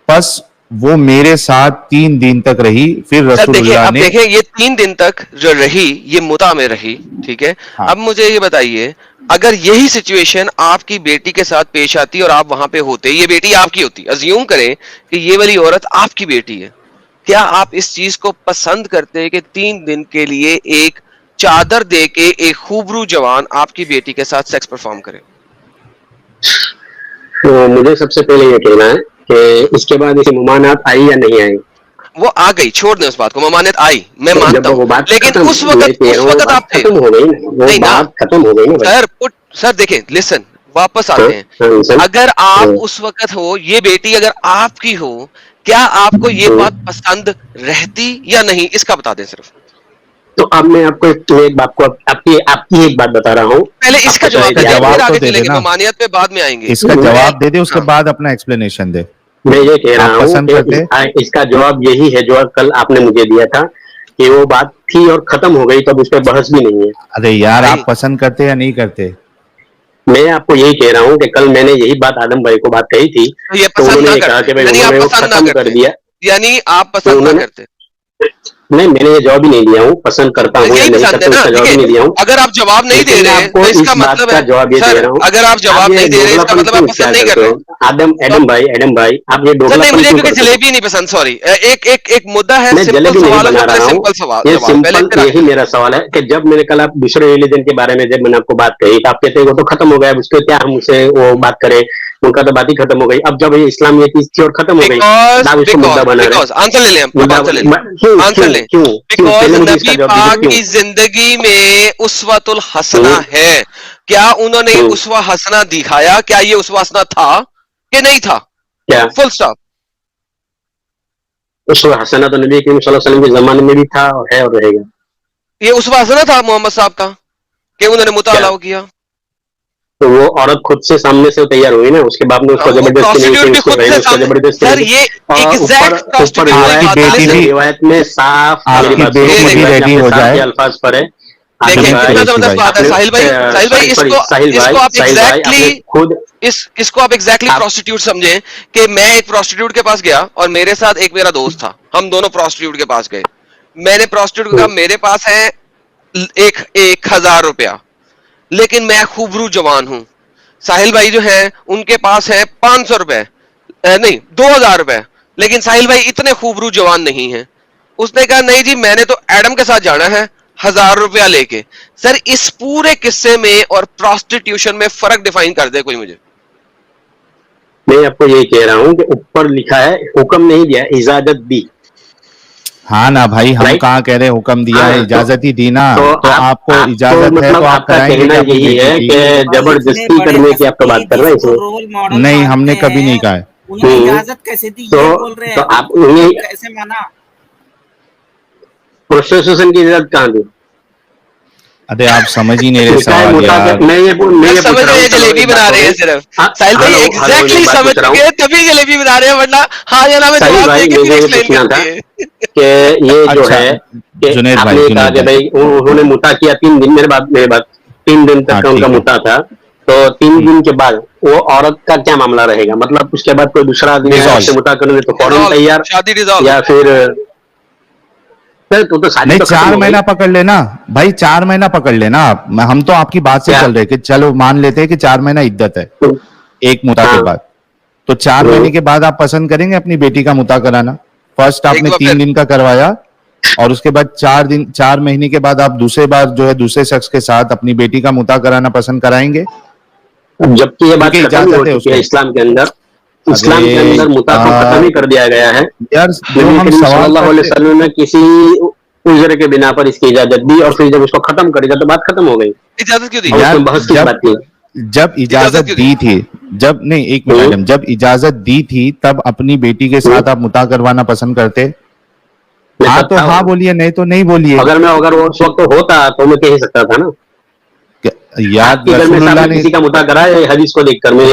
बस वो मेरे साथ 3 दिन तक रही। फिर रसूलुल्लाह ने देखिए ये 3 दिन तक जो रही ये मुता में रही, ठीक है। हाँ। अब मुझे ये बताइए, अगर यही सिचुएशन आपकी बेटी के साथ पेश आती और आप वहां पे होते, ये बेटी आपकी होती, अज्यूम करें कि ये वाली औरत आपकी बेटी है, क्या आप इस चीज को पसंद करते कि 3 दिन के लिए एक चादर दे के एक खूबरू जवान आपकी बेटी के साथ सेक्स परफॉर्म करे? तो मुझे सबसे पहले ये कहना है कि इसके बाद इसे ममानात आई या नहीं आई? वो आ गई, छोड़ दें उस बात को, ममानियत आई, मैं तो मानता हूँ, लेकिन उस वक्त आप थे, खत्म हो गई ना, वो बात खत्म हो गई ना सर देखिए, लिसन, वापस आते हैं। अगर आप उस वक्त हो, ये बेटी अगर आपकी हो, क्या आपको ये बात पसंद रहती या नहीं, इसका बता दें सिर्फ। तो अब मैं आपको एक बात को आपकी एक बात बता रहा हूँ। पहले इसका जवाब तो आगे दे चलेंगे, देना। ममानियत पे बाद में आएंगे। इसका जवाब दे दे, उसके बाद अपना एक्सप्लेनेशन दे। मैं ये कह रहा हूँ कि इसका जवाब यही है जो कल आपने मुझे दिया था कि वो बात थी और खत्म हो गई, तब उस पर बहस भी नहीं है। अरे यार, आप पसंद करते या नहीं करते? मैं आपको यही कह रहा हूँ कि कल मैंने यही बात आदम भाई को बात कही थी, ये तो पसंद उन्होंने ना कहा कि भाई करते, उन्होंने वो खत्म कर दिया, यानी आप पसंद ना करते। नहीं, मैंने ये जवाब ही नहीं दिया हूँ, पसंद करता हूँ या नहीं करता उसका जवाब ही नहीं दिया हूँ। अगर आप जवाब नहीं दे रहे हैं तो इसका मतलब है, जवाब ये दे रहा हूँ, अगर आप जवाब नहीं दे रहे इसका मतलब आप पसंद नहीं कर रहे। एडम भाई आप ये नहीं, मुझे क्योंकि जलेबी नहीं पसंद, सॉरी, एक मुद्दा है, मैं जलेबी नहीं बना रहा हूँ, ये सिंपल यही मेरा सवाल है कि जब मैंने कल आप दूसरे रिलीजन के बारे में जब मैंने आपको बात कही, आप कहते वो तो खत्म हो गया, उसके क्या हम उसे वो बात करें, उनका तो बात ही खत्म हो गई। अब जब ये इस्लाम ये चीज थी और खत्म हो गई, उसको मुद्दा बना रहे। आंसर ले लें, आंसर लें, बिकॉज नबी पाक की जिंदगी में उस्वतुल हसना है। क्या उन्होंने उस्वा हसना दिखाया? क्या ये उस्वा हसना था कि नहीं था? क्या फुल स्टॉप। उस्वा हसना तो नबी करीम सल्लल्लाहु अलैहि वसल्लम के जमाने में भी था और है और रहेगा। ये उस्वा हसना था मोहम्मद साहब का कि उन्होंने मुताला किया? तो वो औरत खुद से सामने से तैयार हुई ना, उसके बाद में उसको जबरदस्ती सर, ये एग्जैक्ट प्रोस्टिट्यूट रिवायत में साफ रेडी हो जाए अल्फाज पर है। साहिल भाई इसको आप एग्जैक्टली खुद इसको आप एग्जैक्टली प्रोस्टिट्यूट समझें कि मैं एक प्रोस्टिट्यूट के पास गया और मेरे साथ एक मेरा दोस्त था, हम दोनों प्रोस्टिट्यूट के पास गए। मैंने प्रोस्टिट्यूट को कहा मेरे पास है 1,000 रुपया, लेकिन मैं खूबरू जवान हूं। साहिल भाई जो है उनके पास है 500 रुपए, नहीं 2,000 रुपए, लेकिन साहिल भाई इतने खूबरू जवान नहीं है। उसने कहा नहीं जी, मैंने तो एडम के साथ जाना है 1,000 रुपया लेके। सर, इस पूरे किस्से में और प्रोस्टिट्यूशन में फर्क डिफाइन कर दे कोई मुझे। मैं आपको यही कह रहा हूं कि ऊपर लिखा है, हुक्म नहीं दिया, इजाजत दी। हाँ ना भाई, हम कहाँ कह रहे हुक्म दिया है, इजाजत ही दी ना। तो आपको इजाजत है तो आप कराएंगे। यही है कि जबरदस्ती करने की आप बात कर रहे हैं। नहीं, हमने कभी नहीं कहा है। उन्हें इजाजत कैसे दी, ये बोल रहे हैं, तो आप उन्हें कैसे माना? प्रोस्टिट्यूशन की इजाजत कहाँ दी? अरे आप समझ ही नहीं रहे सवाल यार। मैं ये समझ रहे हैं, जलेबी बना रहे हैं सिर्फ। साहिल भाई एग्जैक्टली समझ चुके, तभी जलेबी बना रहे हैं, वरना हाँ या ना में जवाब देके फिर एक्सप्लेन करते हैं कि ये जो है कि आपने कहा कि भाई उन्होंने मुता किया 3 दिन, मेरे बाद 3 दिन तक का उनका मुता था, तो 3 दिन के बाद वो औरत का क्या मामला रहेगा? मतलब उसके बाद कोई दूसरा आदमी उससे मुता करने तो फौरन तैयार, शादी रिजॉल्व, या फिर तो नहीं 4 महीना पकड़ लेना भाई, 4 महीना पकड़ लेना आप। हम तो आपकी बात से चल रहे कि चलो मान लेते हैं कि 4 महीना इद्दत है एक मुता के बाद, तो 4 महीने के बाद आप पसंद करेंगे अपनी बेटी का मुता कराना? फर्स्ट आपने 3 दिन का करवाया और उसके बाद 4 महीने के बाद आप दूसरे बार जो है दूसरे शख्स के साथ अपनी बेटी का मुता कराना पसंद कराएंगे? जबकि ये बात खत्म हो चुकी है इस्लाम के अंदर। इस्लाम के अंदर मुता को खत्म ही कर दिया गया है यार। सल्लल्लाहु अलैहि वसल्लम ने किसी उज्र के बिना पर इसकी इजाजत दी, और फिर जब उसको खत्म करेगा तो बात खत्म हो गई। इजाजत क्यों दी? और उसमें बहस की जब बात की। जब इजाजत क्यों दी थी, जब नहीं, एक मिनट मैडम, जब इजाजत दी थी तब अपनी बेटी के साथ आप मुता करवाना पसंद करते? हाँ तो हाँ बोलिए, नहीं तो नहीं बोलिए। अगर वो उस वक्त होता तो मैं कह ही सकता था ना। याद रसूलुल्लाह ने किसी का मुता करा है हदीस को देखकर? मैं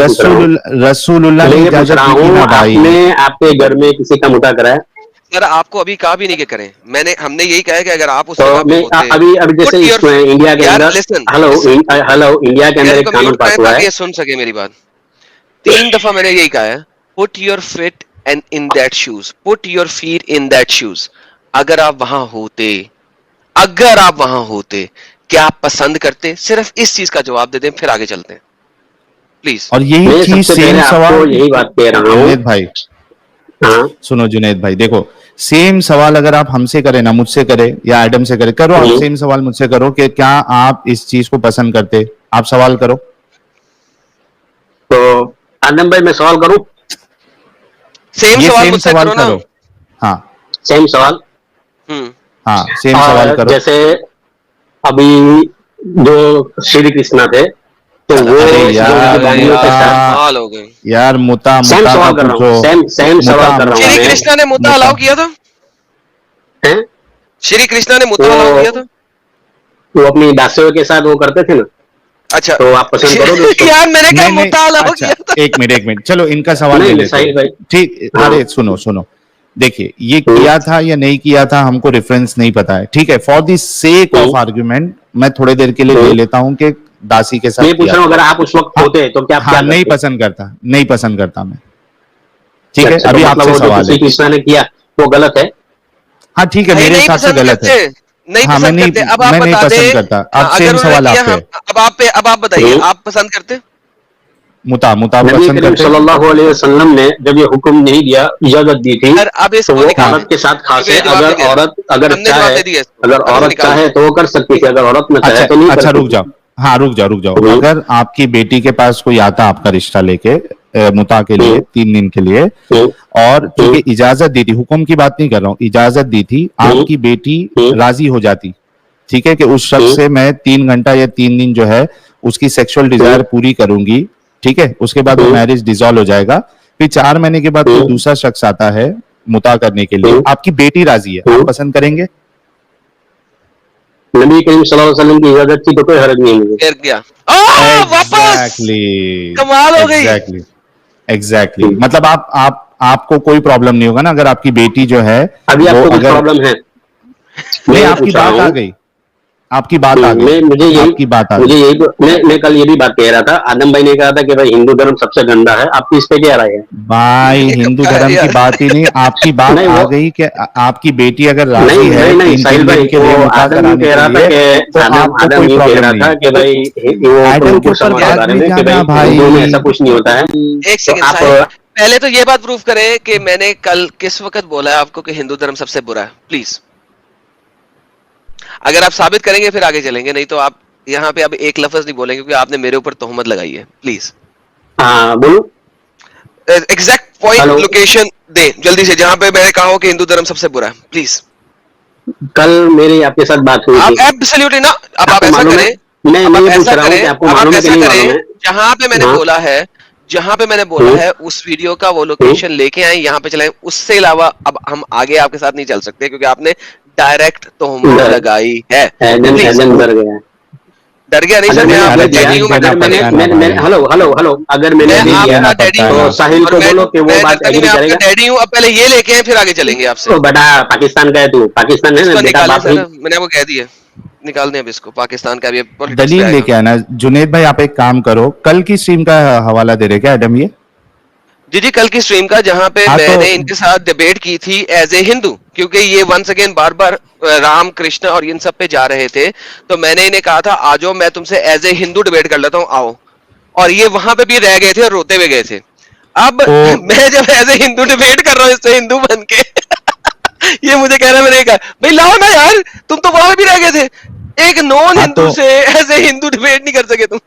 रसूलुल्लाह ने इजाजत दी थी ना भाई। आपने आपके घर में किसी का मुता करा है? सर आपको अभी कहा भी नहीं कि करें, हमने यही कहा है कि अगर आप उस तो मैं अभी जैसे इंडिया के अंदर, हेलो इंडिया के अंदर एक कानून पास हुआ है। ये सुन सके मेरी बात, 3 दफा मैंने यही कहा है, put your feet and in that shoes, put your feet in that shoes. अगर आप वहां होते क्या आप पसंद करते? सिर्फ इस चीज का जवाब दे दें, फिर आगे चलते हैं प्लीज। और यही चीज सेम सवाल, यही बात कह रहा हूँ जुनैद भाई। हाँ सुनो जुनैद भाई, देखो सेम सवाल अगर आप हमसे करें ना, मुझसे करे या एडम से करे, करो आप सेम सवाल मुझसे करो कि क्या आप इस चीज को पसंद करते? आप सवाल करो। तो आदम भाई मैं सवाल करूं? सेम सवाल मुझसे करो ना। हाँ सेम सवाल। हाँ सेम सवाल करो। जैसे अभी जो श्री कृष्णा थे, तो वो यार मुता सेम सवाल कर रहा हूँ, सेम सवाल कर रहा हूँ। श्री कृष्णा ने मुता अलाउ किया था? श्री कृष्णा ने मुता अलाउ किया था? वो अपनी दासियों के साथ वो करते थे ना। अच्छा तो आप पसंद करोगे? यार मैंने क्या मुता अलाउ किया था? एक मिनट चलो इनका सवाल ले लेते हैं। ठीक, अरे सुनो देखिए, ये किया था या नहीं किया था हमको रेफरेंस नहीं पता है, ठीक है। For the sake of argument मैं थोड़े देर के लिए ले लेता हूँ कि दासी के साथ मैं पूछ रहा हूँ, अगर आप उस वक्त होते तो क्या? हाँ, नहीं पसंद करता मैं, ठीक है। अभी आपसे सवाल है, कृष्णा ने किया वो गलत है? हाँ ठीक है, मेरे हिसाब से गलत है। हाँ मैं नहीं पसंद करता। अब सेम सवाल आप पे। अब आप बताइए, आप पसंद करते? मुता नबी करीम सल्लल्लाहु अलैहि वसल्लम ने जब ये हुक्म नहीं दिया, इजाजत दी थी, तो वो औरत के साथ खास है। अगर औरत चाहे तो वो कर सकती थी, अगर औरत न चाहे तो नहीं। अच्छा रुक जाओ। अगर आपकी बेटी के पास कोई आता आपका रिश्ता लेके मुता के लिए 3 दिन के लिए, और क्योंकि इजाजत दी थी, हुक्म की बात नहीं कर रहा हूँ, इजाजत दी थी, आपकी बेटी राजी हो जाती, ठीक है, कि उस शख्स से मैं 3 घंटा या 3 दिन जो है उसकी सेक्सुअल डिजायर पूरी करूंगी, ठीक है, उसके बाद वो मैरिज डिसॉल्व हो जाएगा, फिर 4 महीने के बाद कोई दूसरा शख्स आता है मुता करने के लिए, आपकी बेटी राजी है, आप पसंद करेंगे? नबी करीम सल्लल्लाहु अलैहि वसल्लम की इजाजत की तो कोई हर्ज नहीं है। कमाल हो गई। एग्जैक्टली मतलब आपको कोई प्रॉब्लम नहीं होगा ना अगर आपकी बेटी जो है, अभी आपको कुछ प्रॉब्लम है? नहीं, आपकी बात आ गई। मैं कल ये भी बात कह रहा था, आदम भाई ने कहा था कि भाई हिंदू धर्म सबसे गंदा है, आपकी इस पे क्या राय है? भाई हिंदू धर्म की बात ही नहीं, आपकी बात आ गई कि आपकी बेटी अगर राजी है, नहीं साहिल भाई के वो आदम कह रहा था कि आदम ये कह रहा था कि भाई वो समाज के बारे में कि भाई ऐसा कुछ नहीं होता है। एक सेकंड आप पहले तो ये बात प्रूफ करें कि मैंने कल किस वक्त बोला है आपको कि हिंदू धर्म सबसे बुरा है, प्लीज। अगर आप साबित करेंगे फिर आगे चलेंगे, नहीं तो आप यहाँ पे अब एक लफ्ज नहीं बोलेंगे क्योंकि आपने मेरे ऊपर तोहमत लगाई है, प्लीज। हाँ बोलो। एग्जैक्ट पॉइंट लोकेशन दे जल्दी से जहां पे मैंने कहा हो कि हिंदू धर्म सबसे बुरा है, प्लीज। कल मेरी आपके साथ बात हुई थी। आप एब्सोल्युटली ना, अब आप ऐसा करें, जहां पे मैंने बोला है उस वीडियो का वो लोकेशन लेके आए, यहाँ पे चलाएं, उससे अलावा अब हम आगे आपके साथ नहीं चल सकते क्योंकि आपने डायरेक्ट तोहमत लगाई है। डर गया नहीं सर, मैं आपका डैडी हूं। हेलो अगर मैंने आपका डैडी हूं, साहिल को बोलो कि वो बात मैं आपका डैडी हूं। अब पहले ये लेके आए फिर आगे चलेंगे आपसे। तो बेटा पाकिस्तान का है तू, पाकिस्तान है ना बेटा, मैंने आपको कह दिया निकाल दें अब इसको, पाकिस्तान का भी दलील लेके आना। जुनैद भाई आप एक काम करो, कल की स्ट्रीम का हवाला दे रहे क्या एडम? ये जी कल की स्ट्रीम का, जहां पे मैंने इनके साथ डिबेट की थी एज ए हिंदू, क्योंकि ये वंस अगेन बार बार राम कृष्ण और इन सब पे जा रहे थे, तो मैंने इन्हें कहा था आ जाओ मैं तुमसे एज ए हिंदू डिबेट कर लेता हूँ, आओ। और ये वहां पे भी रह गए थे और रोते हुए गए थे। अब मैं जब एज ए हिंदू डिबेट कर रहा हूँ इससे हिंदू बन के ये मुझे कह रहा है, मैंने कहा भाई लाओ ना यार, तुम तो वहां भी रह गए थे, एक नॉन हिंदू से एज ए हिंदू डिबेट नहीं कर सके तुम।